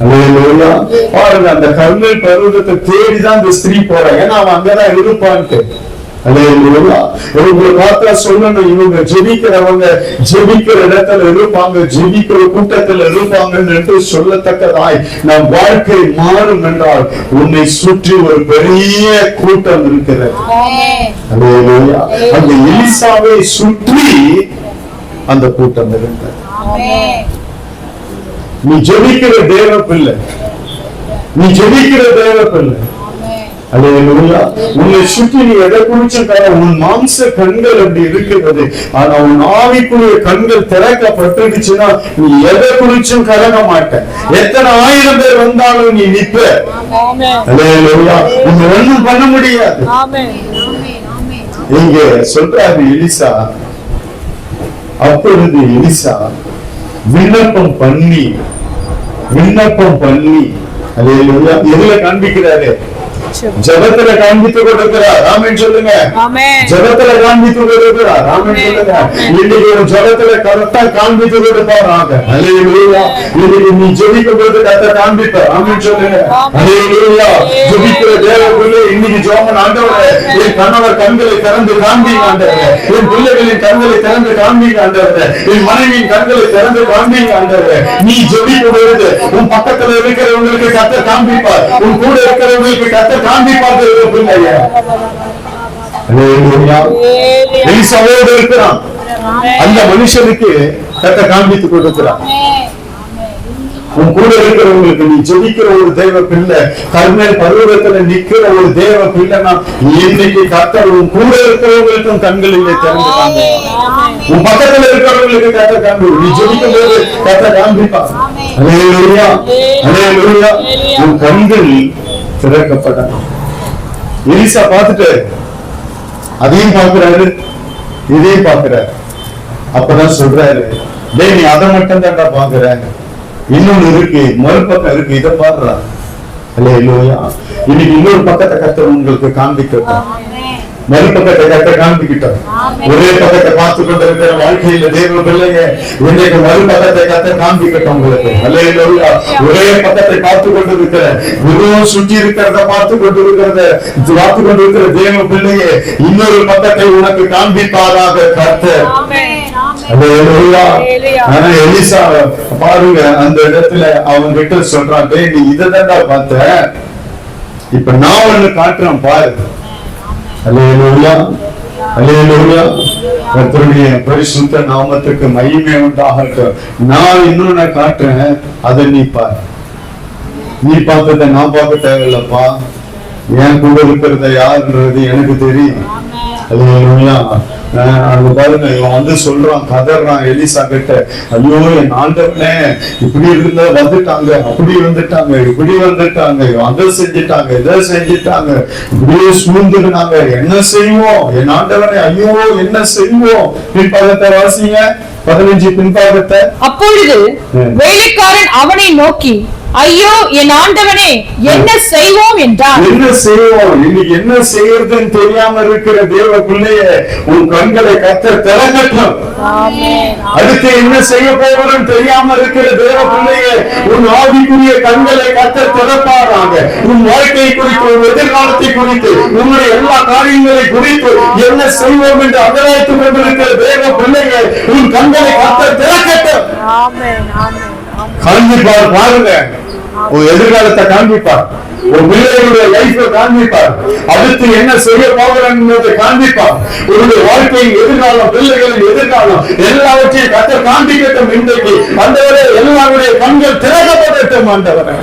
அல்லேலூயா. பாருங்க, அந்த கர்மேல் பர்வதத்தை தேடிதான் இந்த ஸ்திரீ போறா. ஏன்னா அவன் அங்கதான் இருப்பான்ட்டு. அல்லேலூயா. இவங்களை பார்த்தா சொல்லணும், இவங்க ஜெபிக்கிறவங்க ஜெபிக்கிற இடத்துல இருப்பாங்க, ஜெபிக்கிற கூட்டத்துல இருப்பாங்கன்னு என்று சொல்லத்தக்கதாய் நம் வாழ்க்கை மாறும் என்றால் உன்னை சுற்றி ஒரு பெரிய கூட்டம் இருக்கிறது. அல்லேலூயா. அந்த எலிசாவை சுற்றி அந்த கூட்டம் இருந்தது. நீ ஜெபிக்கிற தேவ பிள்ளை, நீ ஜெபிக்கிற தேவ பிள்ளை. அல்லேலூயா. உன்னை சுற்றி நீ எதை குறிச்சும் உன் மாம்ச கண்கள் அப்படி இருக்கிறது. ஆனா உன் ஆவிக்குரிய கண்கள் திறக்கப்பட்டுடுச்சுன்னா நீ எதை குறிச்சும் கலங்க மாட்ட. எத்தனை ஆயிரம் பேர் வந்தாலும் நீ நிற்ப. அல்லேலூயா. உன்னை ஒண்ணும் பண்ண முடியாது. இங்க சொல்றாரு எலிசா. அப்பொழுது எலிசா விண்ணப்பம் பண்ணி அல்லேலூயா. எதுல காண்பிக்கிறாரு? ஜெபத்துல காண்பித்து கொண்டிருக்கிறார். ஆமென் சொல்லுங்க. ஜெபத்துல காண்பித்து கொண்டிருக்கிறார். ஆமென் சொல்லுங்க. இன்னைக்கு ஒரு ஜெபத்துல கரெக்டா காண்பித்து கொண்டிருப்பாராங்க. அல்லேலூயா. இன்னைக்கு நீ ஜெபிக்கும் போது கரெக்டா காண்பிப்பார். ஆமென் சொல்லுங்க. அல்லேலூயா. ஜெபிக்கிற தேவர்களே, இன்னைக்கு ஜெபம் ஆண்டவரே, என் கணவர் கண்களை திறந்து காண்பீங்க ஆண்டவரே, என் பிள்ளைகளின் கண்களை திறந்து காண்பீங்க ஆண்டவரே, என் மனைவியின் கண்களை திறந்து காண்பீங்க ஆண்டவரே. நீ ஜெபிக்கும் பொழுது உன் பக்கத்துல இருக்கிறவங்களுக்கு கர்த்தர் காண்பிப்பார், உன் கூட இருக்கிறவங்களுக்கு கர்த்தர் காண்பிப்பார். எலிசாவோடு இருக்கிறான். அந்த மனுஷனுக்கு கர்த்தர் காண்பித்துக் கொடுக்கிறான். உன் கூட இருக்கிறவங்களுக்கு நீ ஜெபிக்கிற ஒரு தேவ பிள்ளை, கர்மேல் பர்வதத்துல நிக்கிற ஒரு தேவ பிள்ளைனா இன்னைக்கு கர்த்தர் உன் கூட இருக்கிறவங்களுக்கும் கண்களிலே திறந்து காண்பிப்பார். உன் பக்கத்துல இருக்கிறவங்களுக்கு கர்த்தர் காண்பிப்பார். நீ ஜெபிக்கும் போது கர்த்தர் காண்பிப்பார். அல்லேலூயா, அல்லேலூயா. உன் கண்கள் திறக்கப்படணும். எலிசா பார்த்துட்டு அதையும் பார்க்கிறாரு, இதையும் பார்க்கிறாரு. அப்பதான் சொல்றாரு, டேய் நீ அதை மட்டும் தான்டா பாக்குற, இன்னொன்னு இருக்கு, மறுபக்கம் இருக்கு, இதை பாடுறா. அல்லேலூயா. இன்னைக்கு இன்னொரு பக்கத்தை கர்த்தர் உங்களுக்கு காண்பிக்கட்டும். மறுபக்கத்தை கர்த்தர் காண்பிக்கிட்டோம். ஒரே பக்கத்தை பார்த்து கொண்டிருக்கிற வாழ்க்கையில தேவ பிள்ளைங்க, இன்னைக்கு மறுபக்கத்தை கர்த்தர் காண்பிக்கட்டும் உங்களுக்கு. அல்லேலூயா. ஒரே பக்கத்தை பார்த்து கொண்டிருக்கிற, குருவும் சுற்றி இருக்கிறத பார்த்து கொண்டிருக்கிற தேவ பிள்ளைங்க, இன்னொரு பக்கத்தை உனக்கு காண்பிப்பாராக கர்த்தர். அல்லேலூயா. ஆனா எலிசா பாருங்க, அந்த இடத்துல அவங்க கிட்ட சொல்றான், டேய் நீ இதைதான்டா பார்த்த, இப்ப நான் ஒண்ணு காட்டுறேன் பாரு. அல்லேலூயா, அல்லேலூயா. கர்த்தருடைய பரிசுத்த நாமத்துக்கு மகிமை உண்டாகட்டும். நான் இன்னொன்னு காட்டுறேன், அதை நீ பாரு. நீ பார்த்தத நான் பார்க்க தேவையில்லப்பா, என் கூட இருக்கிறத யாருன்றது எனக்கு தெரியும். அல்லேலூயா. அங்க பாருங்க, இவன் வந்து சொல்றான், கதறான் எலிசா கிட்ட, ஐயோ என் ஆண்டவனே, இப்படி இருந்த வந்துட்டாங்க, அப்படி வந்துட்டாங்க, இப்படி வந்துட்டாங்க, அதை செஞ்சுட்டாங்க, இதை செஞ்சுட்டாங்க, இப்படியே சூழ்ந்துருந்தாங்க, என்ன செய்வோம் என் ஆண்டவனே, ஐயோ என்ன செய்வோம். பின்பாகத்தை வாசிங்க, 15 பின்பாகத்தை. அப்பொழுது வேலைக்காரன் அவனை நோக்கி, ஐயோ என் ஆண்டவனே, என்ன செய்வோம் என்றான். என்ன செய்வோம், இன்னைக்கு என்ன செய்யறதுன்னு தெரியாம இருக்கிற தேவ பிள்ளைய, உன் கண்களை கர்த்தர் திறக்கட்டும். அடுத்து என்ன செய்ய போறோம் தெரியாம இருக்கிற தேவ பிள்ளைய, உன் ஆவிக்குரிய கண்களை கர்த்தர் திறப்பாராக. உன் வாழ்க்கை குறித்து, உன் எதிர்காலத்தை குறித்து, உன்னுடைய எல்லா காரியங்களை குறித்து என்ன செய்வோம் என்று அகராய்த்துக் கொண்டிருக்கிற தேவ பிள்ளைய, உன் கண்களை கர்த்தர் திறக்கட்டும். காண்பிப்பார். பாருங்க, உன் எதிர்காலத்தை காண்பிப்பார், உன் பிள்ளைகளுடைய லைஃப்ல காண்பிப்பார், அடுத்து என்ன செய்ய போகிறேன் காண்பிப்பார். உன்னுடைய வாழ்க்கையின் எதிர்காலம், பிள்ளைகளின் எதிர்காலம் எல்லாவற்றையும் கர்த்தர் காண்பிக்கட்டும். இன்றைக்கு ஆண்டவரே, எல்லாருடைய கண்கள் திறக்கப்படட்டும். ஆண்டவரே,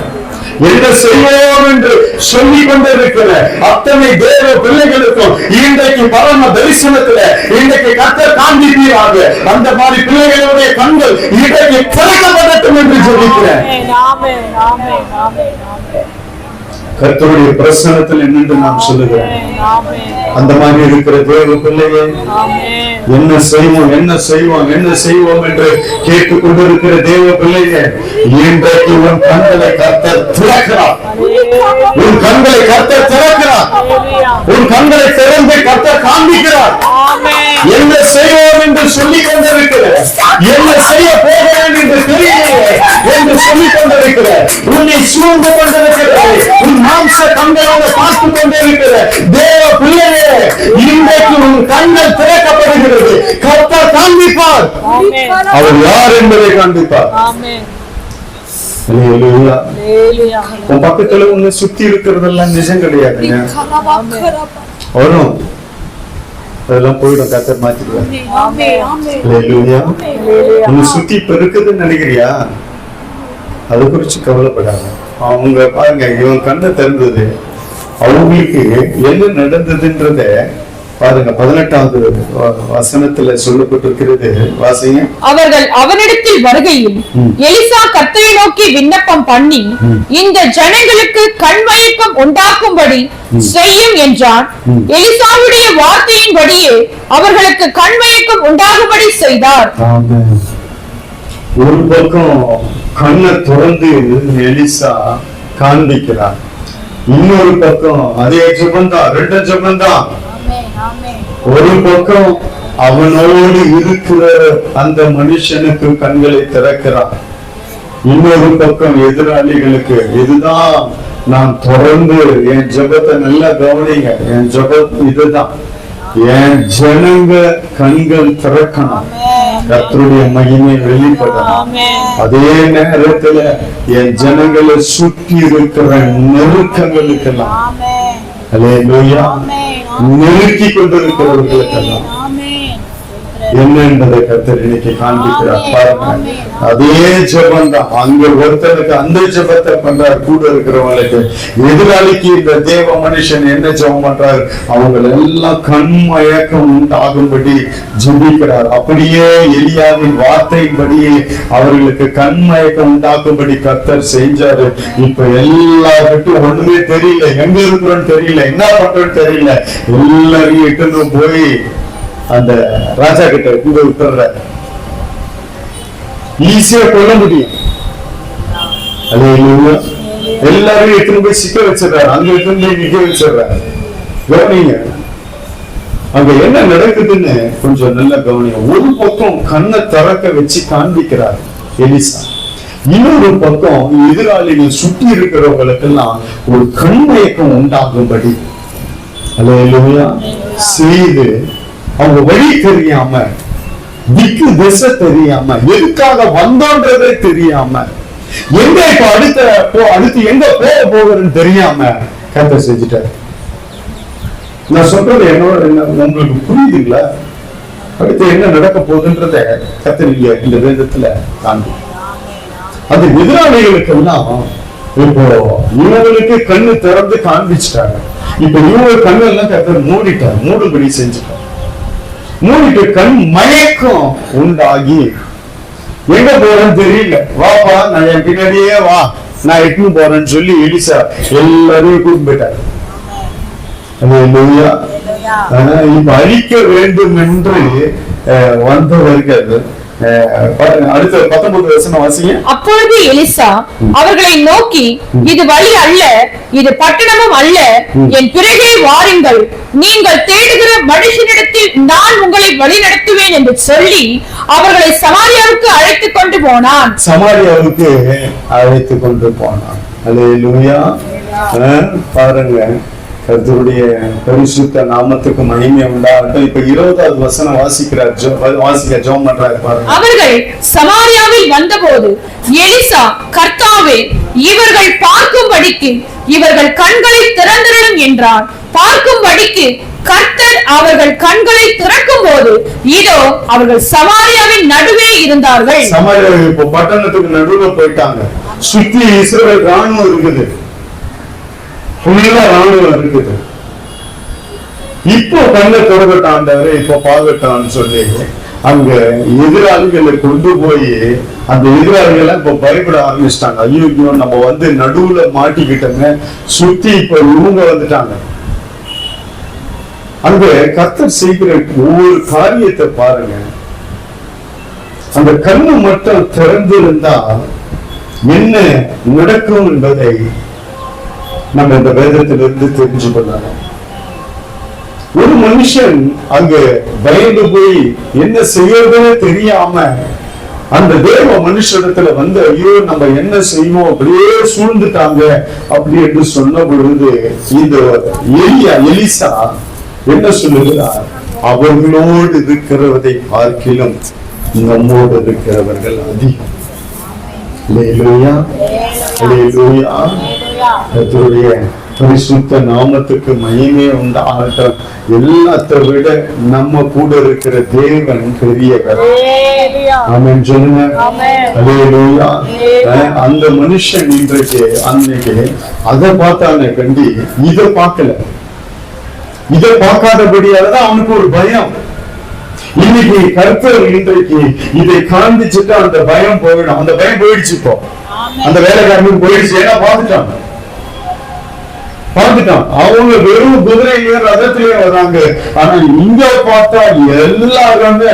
என்ன செய்வோம் என்று சொல்லிக் கொண்டிருக்கிற அத்தனை தேவ பிள்ளைகளுக்கும் இன்றைக்கு பரம தரிசனத்துல இன்றைக்கு கர்த்தர் காண்பிப்பீராக. அந்த மாதிரி பிள்ளைகளுடைய கண்கள் இன்றைக்கு திறக்கப்படட்டும் என்று சொல்லிக்கிறேன். கர்த்தருடைய பிரசன்னத்தில் நின்று நாம் சொல்லுகிறேன். அந்த மாதிரி இருக்கிற தேவ பிள்ளையே, என்ன செய்வோம், என்ன செய்வோம், என்ன செய்வோம் என்று கேட்டுக் கொண்டிருக்கிற தேவ பிள்ளையே, இன்றைக்கு உன் கண்களை கர்த்தர் திறக்கிறார். உன் கண்களை கர்த்தர் திறக்கிறார். உன் கண்களை திறந்து கர்த்தர் காண்பிக்கிறார். என்ன செய்வோம் என்று சொல்லிக் கொண்டிருக்கிற, என்ன செய்ய போகிறேன் என்று தெரியலையே என்று சொல்லிக் கொண்டிருக்கிற, உன்னை சூழ்ந்து கொண்டிருக்கிறது, உன் மாம்ச கண்களோடு பார்த்து கொண்டிருக்கிற தேவ பிள்ளையே, இன்றைக்கு உன் கண்கள் திறக்கப்படுகிறது. கர்த்தர் காண்பிப்பார். அவர் யார் என்பதை காண்பிப்பார். உன் பக்கத்துல உன்னை சுத்தி இருக்கிறதெல்லாம் நிஜம் கிடையாதுங்க. வரும், அதெல்லாம் போயிடும், கர்த்தர் மாத்திடுவார். உன்னை சுத்தி இப்ப இருக்குதுன்னு நினைக்கிறியா, அதை குறிச்சு கவலைப்படாத. அவங்க பாருங்க, இவன் கண்ணை திறந்தது, அவங்களுக்கு என்ன நடந்ததுன்றத பாருங்க. 18வது வசனத்துல சொல்லப்பட்டிருக்கிறது, வாசிங்க. அவர்கள் அவனிடத்தில் வருகையில் எலிசா கர்த்தரை நோக்கி விண்ணப்பம் பண்ணி, இந்த ஜனங்களுக்கு கண்மயக்கம் உண்டாக்கும்படி செய்யும் என்றான். எலிசாவுடைய வார்த்தையின்படியே அவர்களுக்கு கண்மயக்கம் உண்டாகும்படி செய்தார். ஒரு பக்கம் கண்ணை திறந்து எலிசா காண்பிக்கிறார், இன்னொரு பக்கம் அதே ஜெபந்தான், 2 ஜெபந்தான். ஒரு பக்கம் அவனோடு இருக்கிற அந்த மனுஷனுக்கு கண்களை திறக்கிறார், இன்னொரு பக்கம் எதிராளிகளுக்கு. இதுதான் நான் தொடர்ந்து என் ஜெபத்தை நல்லா கவனிங்க, என் ஜெபம் இதுதான், என் ஜனங்க கண்கள் திறக்கணும், கர்த்தருடைய மகிமை வெளிப்படணும். அதே நேரத்துல என் ஜனங்களை சுற்றி இருக்கிற நெருக்கங்களுக்கெல்லாம், அல்லேலூயா, நெருக்கி கொண்டிருக்கிறவர்களுக்கெல்லாம் என்ன என்பதை கர்த்தர் இன்னைக்கு காண்பிக்கிறார் பாருங்க. அதே ஜெபம் தான் அங்க ஒருத்தருக்கு அந்த ஜெபத்தை பண்றார், கூட இருக்கிறவங்களுக்கு. எதிராளிக்கு இந்த தேவ மனுஷன் என்ன ஜெபம் பண்றார்? அவங்க எல்லாம் கண்மயக்கம் உண்டாகும்படி ஜெபிக்கிறார். அப்படியே எலியாவின் வார்த்தையின்படியே அவர்களுக்கு கண்மயக்கம் உண்டாக்கும்படி கர்த்தர் செஞ்சாரு. இப்ப எல்லாருக்கும் ஒண்ணுமே தெரியல, எங்க இருக்கிறோன்னு தெரியல, என்ன பண்றோன்னு தெரியல. எல்லாரையும் இட்டு போய் அந்த ராஜா கிட்ட இங்க விட்டுற ஈஸியா கொல்ல முடியும். எல்லாரும் எத்தனை போய் சிக்க வச்சிடறாரு, அங்க எத்தனை போய் நிக்க வச்சிடறாரு. கவனிங்க அங்க என்ன நடக்குதுன்னு கொஞ்சம் நல்ல கவனிங்க. ஒரு பக்கம் கண்ணை திறக்க வச்சு காண்பிக்கிறார் எலிசா, இன்னொரு பக்கம் எதிராளிகள் சுற்றி இருக்கிறவங்களுக்கெல்லாம் ஒரு கண்மயக்கம் உண்டாகும்படி செய்து அவங்க வழி தெரியாம, திக்கு திசை தெரியாம, எதுக்காக வந்தோன்றதே தெரியாம, எங்க இப்ப அடுத்து எங்க போக போகிறன்னு தெரியாம கர்த்தர் செஞ்சுட்டாரு. நான் சொல்றது என்னோட உங்களுக்கு புரியுதுங்களா? அடுத்து என்ன நடக்க போகுதுன்றத கர்த்தர் இந்த வேதத்துல காண்பி. அது எதிராளிகளுக்கெல்லாம் இப்போ இவங்களுக்கு கண்ணு திறந்து காண்பிச்சுட்டாங்க. இப்ப இவங்க கண்ணு எல்லாம் கர்த்தர் மூடிட்டார், மூடுபடி செஞ்சுட்டார். மூடிட்டு கண் மயக்கம் உண்டாகி எங்க போறேன்னு தெரியல, வாப்பா நான் என் பின்னாடியே வா, நான் எட்டு போறேன்னு சொல்லி எலிசா எல்லாரையும் கூட்டு போயிட்டார். இப்ப அழிக்க வேண்டும் என்று வந்தவர்கள் அடுத்த 19 வசனம் வாசிங்க. அப்பொழுது எலிசா அவர்களை நோக்கி, இது வழி அல்ல, இது பட்டணமும் அல்ல, என் பிறகே வாருங்கள், நீங்கள் தேடுகிற மனுஷனிடத்தில் நான் உங்களை வழி நடத்துவேன் என்று சொல்லி அவர்களை சமாரியாவுக்கு அழைத்துக் கொண்டு போனான். சமாரியாவுக்கு அழைத்துக் கொண்டு போனான். அல்லேலூயா. பாருங்க, கர்த்தருடைய பரிசுத்த நாமத்துக்கு மகிமை உண்டாகட்டும். இப்ப 20வது வசனம் வாசிக்கிறார், வாசிக்க ஜெபம் பண்றாரு பாருங்க. அவர்கள் சமாரியாவில் வந்தபோது எலிசா, கர்த்தாவே, இவர்கள் பார்க்கும்படிக்கு இவர்கள் கண்களை திறந்திரணும் என்றார். பார்க்கும்படிக்கு கர்த்தர் அவர்கள் கண்களை திறக்கும் போது இதோ அவர்கள் சமாரியாவின் நடுவே இருந்தார்கள். சமாரியா இப்போ பட்டணத்துக்கு நடுவுல போயிட்டாங்க. சுத்தி இஸ்ரவேல் ராணுவம் இருக்குது, ராணுவம் இருக்குது. இப்போ கண்ணை திறக்கட்டாண்டவரே, இப்போ பார்க்கட்டான்னு சொல்லி அங்க எதிராளிகளை கொண்டு போய் அந்த எதிராளிகளை இப்ப பயப்பட ஆரம்பிச்சிட்டாங்க. ஐயோ நம்ம வந்து நடுவுல மாட்டிக்கிட்டோங்க, சுத்தி இப்ப இவங்க வந்துட்டாங்க. அங்க கர்த்தர் செய்கிற ஒவ்வொரு காரியத்தை பாருங்க. அந்த கண்ணு மட்டும் திறந்திருந்தா என்ன நடக்கும் என்பதை நம்ம இந்த வேதத்திலிருந்து தெரிஞ்சு கொள்ளலாம். ஒரு மனுஷன் அங்க பயந்து போய் என்ன செய்யறதுன்னு தெரியாம அந்த தேவ மனுஷத்துல வந்து ஐயோ நம்ம என்ன செய்வோம், அப்படியே சூழ்ந்துட்டாங்க அப்படி என்று சொன்ன பொழுது இந்த எலிசா என்ன சொல்லுகிறார்? அவர்களோடு இருக்கிறவதை பார்க்கிலும் நம்மோடு இருக்கிறவர்கள் அதிகம். கர்த்தருடைய பரிசுத்த நாமத்துக்கு மகிமை உண்டாகட்டும். எல்லாத்தை விட நம்ம கூட இருக்கிற தேவன் பெரியவர். ஆமென் சொல்லுங்க. அல்லேலூயா. அந்த மனுஷன் இன்றைக்கு அன்னைக்கு அதை பார்த்தானே கண்டி, இதை பார்க்கல. இதை பார்க்காதபடியாலதான் அவனுக்கு ஒரு பயம். இன்னைக்கு கர்த்தர் இன்றைக்கு இதை காண்பிச்சுட்டு அந்த பயம் போயிடும். அந்த பயம் போயிடுச்சு. இப்போ அந்த வேலைக்காரனுக்கு போயிடுச்சு. ஏன்னா பார்த்துட்டான். அவங்க வெறும் குதிரையிலேயே ரதத்திலேயே வராங்க. ஆனா இங்க பார்த்தா எல்லாருமே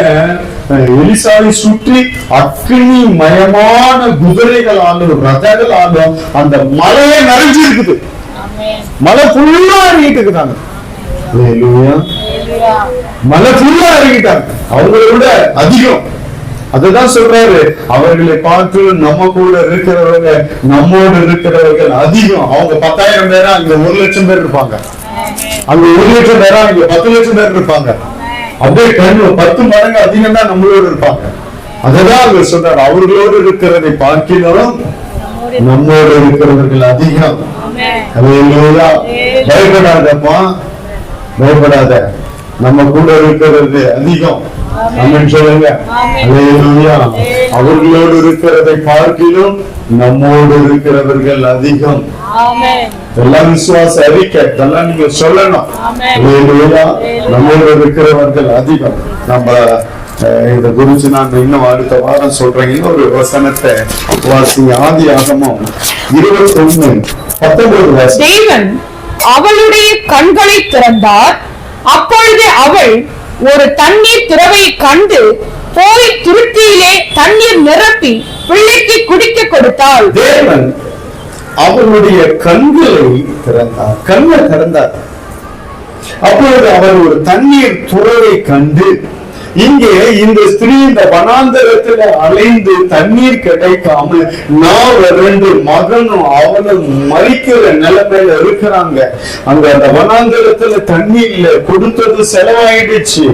எலிசாவை சுற்றி அக்னி மயமான குதிரைகளாலும் ரதங்களாலும் அந்த மலையை நிறைஞ்சு இருக்குது. மலை ஃபுல்லா இறங்கிட்டு இருக்கிறாங்க. மலை ஃபுல்லா இறங்கிட்டாங்க, அவங்களை விட அதிகம். அதுதான் சொல்றாரு, அவர்களை பார்த்து நம்ம கூட இருக்கிறவங்க, நம்மோடு இருக்கிறவர்கள் அதிகம். அவங்க 10,000 பேரா, இங்க 1,00,000 பேர் இருப்பாங்க. அங்க 1,00,000 பேரா, இங்க 10,00,000 பேர் இருப்பாங்க. அப்படியே 10 மடங்கு அதிகம் தான் நம்மளோடு இருப்பாங்க. அததான் அவங்க சொல்றாரு, அவர்களோடு இருக்கிறதை பார்க்கிறோம், நம்மோடு இருக்கிறவர்கள் அதிகம். பயப்படாதப்பா, பயப்படாத. நம்ம கூட இருக்கிறது அதிகம். ஆமென் சொல்லுங்க. அல்லேலூயா. அவர்களோடு இருக்கிறதை பார்க்கிலும் நம்மோடு இருக்கிறவர்கள் அதிகம். எல்லாம் விசுவாச அறிக்கை, இதெல்லாம் நீங்க சொல்லணும். அல்லேலூயா. நம்மோடு இருக்கிறவர்கள் அதிகம். நம்ம இத குறிச்சு நான் இன்னும் அடுத்த வாரம் சொல்றேன். இன்னொரு வசனத்தை வாசி. ஆதியாகமம் 21:19. தேவன் அவளுடைய கண்களை திறந்தார். அப்பொழுது அவள் ஒரு தண்ணீர் துறவை கண்டு போய் துருத்தியிலே தண்ணீர் நிரப்பி பிள்ளைக்கு குடிக்க கொடுத்தாள். தேவன் அவளுடைய கண்களை திறந்தார், கண்ணை திறந்தார். அப்பொழுது அவர் ஒரு தண்ணீர் துறவை கண்டு, இங்கே இந்த ஸ்திரீ இந்த வனாந்தரத்துல அலைந்து தண்ணீர் கிடைக்காம நான் 2 மகனும் அவனும் மறிக்கிற நிலைமையில இருக்கிறாங்க. அங்க அந்த வனாந்தரத்துல தண்ணீர்ல கொடுத்தது செலவாயிடுச்சு.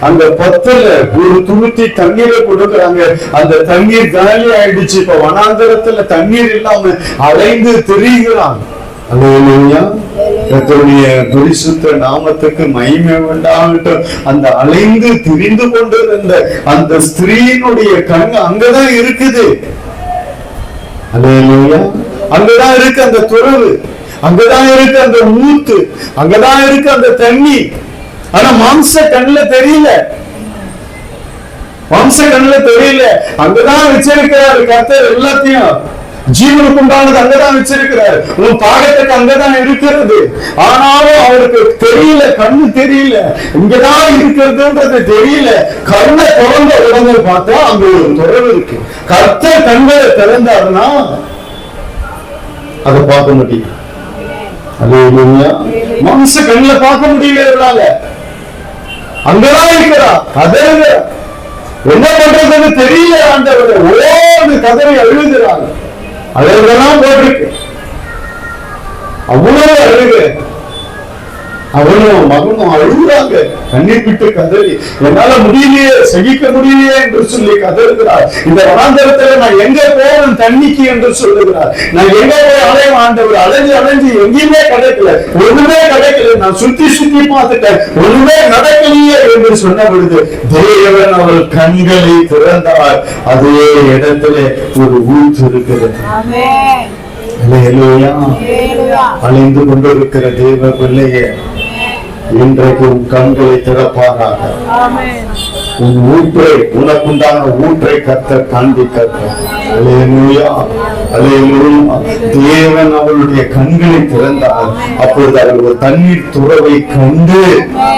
அங்க 10ல ஒரு துருத்தி தண்ணீரை கொடுக்குறாங்க, அந்த தண்ணீர் காலி ஆயிடுச்சு. இப்ப வனாந்தரத்துல தண்ணீர் இல்லாம அலைந்து திரிகிறாங்க. அல்லேலூயா. கர்த்தருடைய பரிசுத்த நாமத்துக்கு மகிமை உண்டாகட்டும். அந்த அலைந்து திரிந்து கொண்டிருந்த அந்த ஸ்திரீனுடைய கண் அங்கதான் இருக்குது. அல்லேலூயா. அங்கதான் இருக்கு அந்த துறவு, அங்கதான் இருக்கு அந்த ஊத்து, அங்கதான் இருக்கு அந்த தண்ணி. ஆனா மாம்ச கண்ணுல தெரியல, மாம்ச கண்ணுல தெரியல. அங்கதான் வச்சிருக்கிறாரு கர்த்தர் எல்லாத்தையும். ஜீவனுக்கு உண்டானது அங்கதான் வச்சிருக்கிறார். உன் பாகத்துக்கு அங்கதான் இருக்கிறது. ஆனாலும் அவருக்கு தெரியல, கண்ணு தெரியல, இங்கதான் இருக்கிறதுன்றது தெரியல. கண்ணை திறந்த உடனே பார்த்தா அங்க ஒரு துறவு இருக்கு. கர்த்தர் கண்களை திறந்தாருன்னா அதை பார்க்க முடியும். அல்லேலூயா. மாம்ச கண்ணுல பார்க்க முடியல. அங்கதான் இருக்கிறா. அதே என்ன பண்றதுன்னு தெரியல. ஆண்டவர் ஓடு கதறி அழுகிறாங்க. அதெல்லாம் போட்டிருக்கு. அவ்வளவு அழுகு. அவனும் மகனும் அழுகுறாங்க, கண்ணீர் விட்டு கதறி, என்னால முடியலையே, சகிக்க முடியலையே என்று சொல்லி கதறுகிறார். இந்த வனாந்தரத்துல நான் எங்க போறேன் தண்ணிக்கு என்று சொல்லுகிறார். நான் எங்க போய் அலையும் ஆண்டவர், அலைஞ்சு எங்கேயுமே கிடைக்கல, ஒண்ணுமே கிடைக்கல, நான் சுத்தி பார்த்துட்டேன், ஒண்ணுமே நடக்கலையே என்று சொன்ன பொழுது தேவன் அவள் கண்களை திறந்தார். அதே இடத்துல ஒரு ஊற்று இருக்கிறது. அழிந்து கொண்டிருக்கிற தேவ பிள்ளையே, இன்றைக்கு உன் கண்களை திறப்பாராக. உன் ஊற்றை, உனக்குண்டான ஊற்றை கர்த்தர் காண்பிக்கிறார். அல்லேலூயா. அல்லேலூயா. தேவன் அவளுடைய கண்களை திறந்தார். அப்பொழுது அவர் ஒரு தண்ணீர் துறவை கண்டு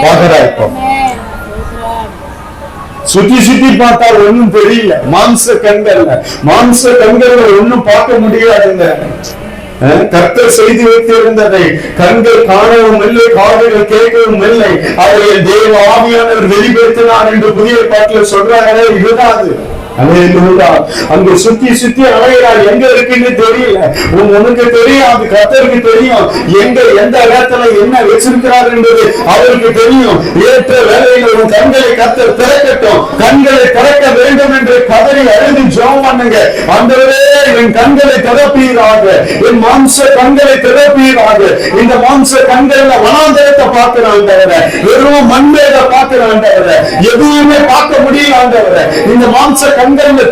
பாகராய்ப்போம். சுத்தி பார்த்தா ஒண்ணும் தெரியல. மாம்ச கண்கள்ல ஒண்ணும் பார்க்க முடியாதுங்க. கர்த்தர் செய்து வைத்திருந்ததை கண்கள் காணவும் இல்லை, காதுகள் கேட்கவும் இல்லை. அவரை தேவ ஆவியானவர் வெளிப்படுத்தினார் என்று புதிய பாட்டில் சொல்றாங்க. இதுதான் அது. அங்க சுத்தி அலைகிறார். எங்க இருக்குன்னு தெரியல. உனக்கு தெரியாது, கர்த்தருக்கு தெரியும். எங்க எந்த இடத்துல என்ன வச்சிருக்கிறார் என்பது அவருக்கு தெரியும். ஏற்ற வேலையில் உன் கண்களை கர்த்தர் திறக்கட்டும். கண்களை திறக்க வேண்டும் என்று கதறி அழுது ஜெபம் பண்ணுங்க. ஆண்டவரே, என் கண்களை திறப்பீராக, என் மாம்ச கண்களை திறப்பீராக. இந்த மாம்ச கண்கள்ல வனாந்தரத்தை பார்க்கிறான், வெறும் மண்மேல பார்க்கிறான், எதுவுமே பார்க்க முடியல. இந்த மாம்ச கண்கள்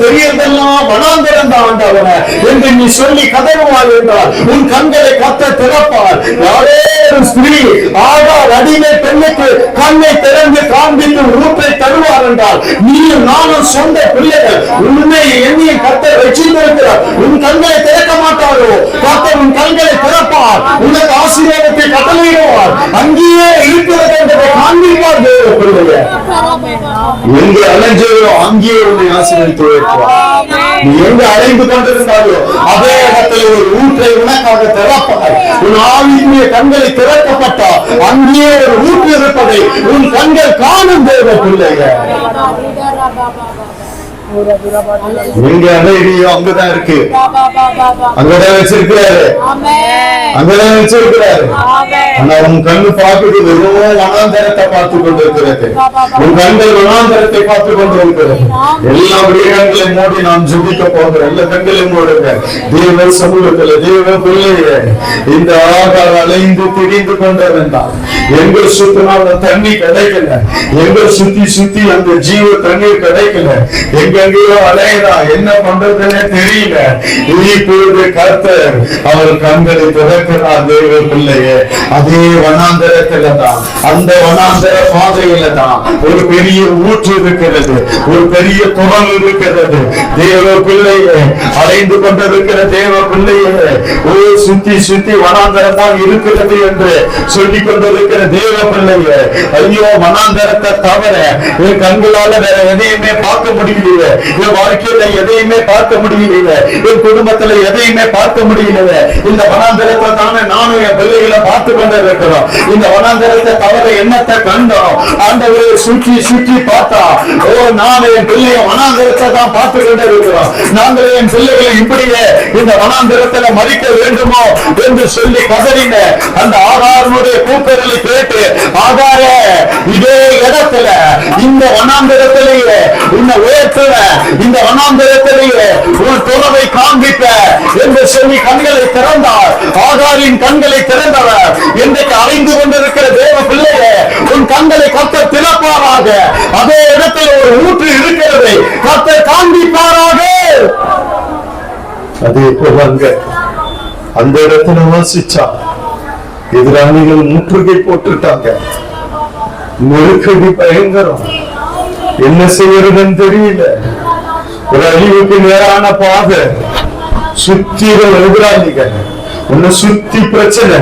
தெரியறதெல்லாம் வனாந்தரம் தான் ஆண்டவரே என்று நீ சொல்லி கதறுவார் என்றால் உன் கண்களை கர்த்தர் திறப்பார். யாரே ஒரு ஸ்திரீ ஆகார் அடிமை பெண்ணுக்கு கண்ணை திறந்து காண்பித்து ஊற்றை தருவார் என்றால் நீயும் நானும் சொந்த பிள்ளைகள். உண்மை எண்ணிய கர்த்தர் ரட்சித்திருக்கிறார். உன் கண்களை திறக்க மாட்டாரோ? கர்த்தர் உன் கண்களை திறப்பார். உனக்கு ஆசீர்வாதத்தை கட்டளையிடுவார். அங்கேயே இருக்கிறது என்பதை காண்பிப்பார். தேவ பிள்ளையே, எங்கு அலைஞ்சோ அங்கேயே உன்னை ஆசீர்வதித்து வைப்பார். நீ எங்கு அலைந்து கொண்டிருந்தாலோ அதே இடத்துல ஒரு ஊற்றை உனக்காக திறப்பார். உன் ஆவிக்குரிய கண்களை திறக்கப்பட்டால் அங்கேயே ஒரு ஊற்று இருப்பதை உன் கண்கள் காணும். தேவ பிள்ளையே, எங்க அடையோ அங்கதான் இருக்கு, அங்கதான் வச்சிருக்கிறாரு, அங்கதான் வச்சிருக்கிறாரு. ஆனா உன் கண்ணு பார்க்குது வெறும் வனாந்தரத்தை பார்த்து கொண்டிருக்கிறது. உன் கண்கள் வனாந்தரத்தை பார்த்து கொண்டிருக்கிறது. எல்லா விடயங்களை மூடி நாம் ஜெபிக்க போகிறோம். எல்லா கண்களையும் மூடுங்க. தேவ சமூகத்துல தேவ பிள்ளையே, இந்த ஆகாரம் அலைந்து திரிந்து கொண்டே வேண்டாம். எங்க சுத்தினாலும் தண்ணி கிடைக்கல, எங்க சுத்தி சுத்தி அந்த ஜீவ தண்ணீர் கிடைக்கல, எங்கெங்கயோ அலையறா, என்ன பண்றதுன்னு தெரியல. இப்பொழுது கர்த்தர் அவர் கண்களை திறக்கிறார். தேவ பிள்ளையே, அதே வனாந்தரத்துல தான், அந்த வனாந்தர பாதையில தான் ஒரு பெரிய ஊற்று இருக்கிறது, ஒரு பெரிய குரல் இருக்கிறது. தேவ பிள்ளையே, அலைந்து கொண்டிருக்கிற தேவ பிள்ளையே, ஒரு சுத்தி சுத்தி வனாந்தரம் தான் இருக்கிறது என்று சொல்லிக் கொண்டிருக்கிற தேவ பிள்ளையே, ஐயோ வனாந்தரத்தை தவிர என் கண்களால வேற எதையுமே பார்க்க முடியல, என் வாழ்க்கையில எதையுமே பார்க்க முடியல, என் குடும்பத்துல எதையுமே பார்க்க முடியல. இந்த வனாந்தரத்தை தானே நானும் என் பிள்ளைகளை பார்த்து கொண்டு இருக்கிறோம். இந்த வனாந்தரத்தை தவிர என்னத்தை கண்டோம்? ஆண்டவரை சுற்றி சுற்றி பார்த்தா, ஓ நானும் என் பிள்ளைய வனாந்தரத்தை தான் பார்த்து கொண்டு இருக்கிறோம். நாங்கள் என் பிள்ளைகளை இப்படியே இந்த வனாந்தரத்துல மறிக்க வேண்டுமோ என்று சொல்லி கதறின அந்த ஆகாரனுடைய கூப்பிடலை கேட்டு, ஆகார இதே இடத்துல, இந்த வனாந்தரத்திலேயே உன்னை உயர்த்துவ, இந்த வனாந்தரத்திலேயே உன் துறவை காண்பிப்ப என்று சொல்லி கண்களை திறந்தார். ஆகாரின் கண்களை திறந்தவர். இன்றைக்கு அலைந்து கொண்டிருக்கிற தேவ பிள்ளையே, உன் கண்களை கர்த்தர் திறப்பாராக. அதே இடத்துல ஒரு ஊற்று இருக்கிறது, கர்த்தர் காண்பிப்பாராக. அதே போவாங்க அந்த இடத்துல வாசிச்சா எதிராளிகள் முற்றுகை போட்டுட்டாங்க. நெருக்கடி பயங்கரம், என்ன செய்யறதுன்னு தெரியல. ஒரு அழிவுக்கு நேரான பாதை, சுத்திகள் எதிராளிகள், உன்னை சுத்தி பிரச்சனை,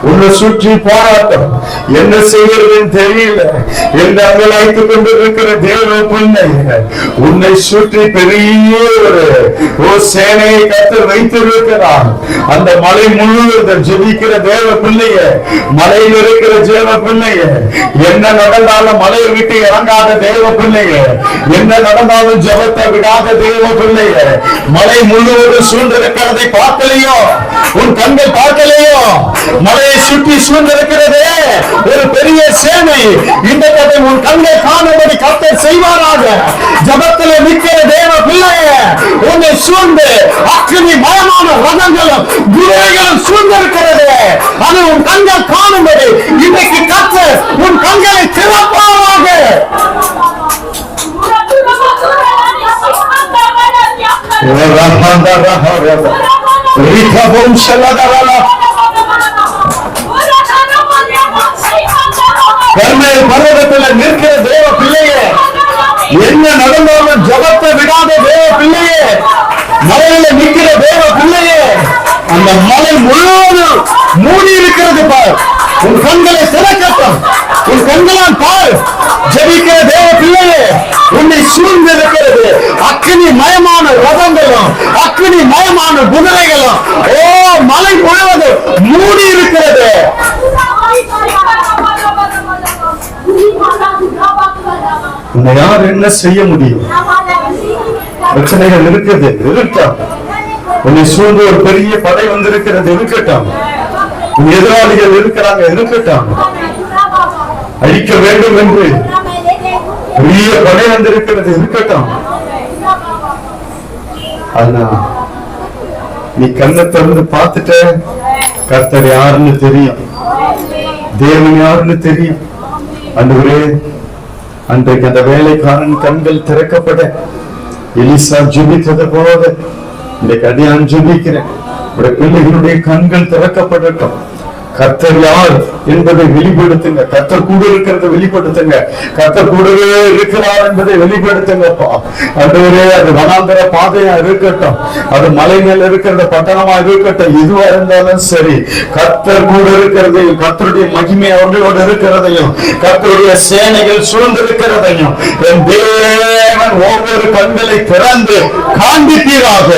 உன்னை சுற்றி போராட்டம், என்ன செய்யறதுன்னு தெரியல என்று அங்கலாய்த்துக் கொண்டிருக்கிற தேவ பிள்ளை, உன்னை சுற்றி பெரிய ஒரு சேனையை கர்த்தர் வைத்திருக்கிறார். அந்த மலை முழுவதும் ஜெபிக்கிற தேவ பிள்ளைய, மலையில் இருக்கிற தேவ பிள்ளைய, என்ன நடந்தாலும் மலையை விட்டு இறங்காத தேவ பிள்ளைய, என்ன நடந்தாலும் ஜெபத்தை விடாத தேவ பிள்ளைய, மலை முழுவதும் சூழ்ந்திருக்கிறதை பார்க்கலையோ, உன் கண்கள் பார்க்கலையோ, மலையை சுற்றி சூழ்ந்திருக்கிறதே ஒரு பெரிய சேனை. இந்த கதை உன் கண்கள் காணும்படி கர்த்தர் செய்வாராக. ஜபத்தில் நிற்கிற தேவ பிள்ளையே, உன்னை சூழ்ந்து அக்கினி மயமான ரதங்களும் குதிரைகளும் சூழ்ந்திருக்கிறது. அது உன் கண்கள் காணும்படி இன்றைக்கு கர்த்தர் உன் கண்களை திறப்பாராக. கர்மேல் பர்வதத்தில் நிற்கிற தேவ பிள்ளையே, என்ன நடந்தாலும் ஜபத்தை விடாத தேவ பிள்ளையே, மலையில நிற்கிற தேவ பிள்ளையே, அந்த மலை முழுவதும் மூடி இருக்கிறது பார். உன் கண்களை திறக்கட்டும், உன் கண்களால் பார். ஜெபிக்கிற தேவ பிள்ளையே, உன்னை சூழ்ந்து இருக்கிறது அக்கினி மயமான ரதங்களும் அக்கினி மயமான குதிரைகளும். ஓ மலை முழுவதும் மூடி இருக்கிறது. உன்னை யார் என்ன செய்ய முடியும்? பிரச்சனைகள் இருக்குது, இருக்கட்டும். உன்னை சூழ்ந்து ஒரு பெரிய படை வந்திருக்கிறது, இருக்கட்டும். உன் எதிராளிகள் இருக்கிறாங்க, இருக்கட்டும். அழிக்க வேண்டும் என்று பெரிய படை வந்திருக்கிறது, இருக்கட்டும். ஆனா நீ கண்ணை திறந்து பார்த்துட்ட, கர்த்தர் யாருன்னு தெரியும், தேவன் யாருன்னு தெரியும். ஆண்டவரே, அன்றைக்கு அந்த வேலைக்காரன் கண்கள் திறக்கப்பட எலிசா ஜெபித்தது போல இன்றைக்கு அதை நான் ஜெபிக்கிறேன். உடைய பிள்ளைகளுடைய கண்கள் திறக்கப்படட்டும். கர்த்தர் யார் என்பதை வெளிப்படுத்துங்க. கர்த்தர் கூட இருக்கிறத வெளிப்படுத்துங்க. கர்த்தர் கூடவே இருக்கிறார் என்பதை வெளிப்படுத்துங்கப்பா. ஆண்டவரே, அது வனாந்தர பாதையா இருக்கட்டும், அது மலை மேல இருக்கிறத பட்டணமா இருக்கட்டும், எதுவா இருந்தாலும் சரி, கர்த்தர் கூட இருக்கிறதையும், கர்த்தருடைய மகிமை அவர்களோடு இருக்கிறதையும், கர்த்தருடைய சேனைகள் சூழ்ந்திருக்கிறதையும் என் தேவன் ஒவ்வொரு கண்களை திறந்து காண்பிப்பீராக.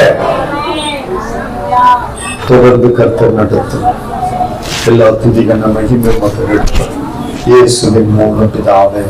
தொடர்ந்து கர்த்தர் நடத்தும். எல்லா துதிகள் மகிமை மக்கள் இயேசுவின் மூலம் பிதாவே.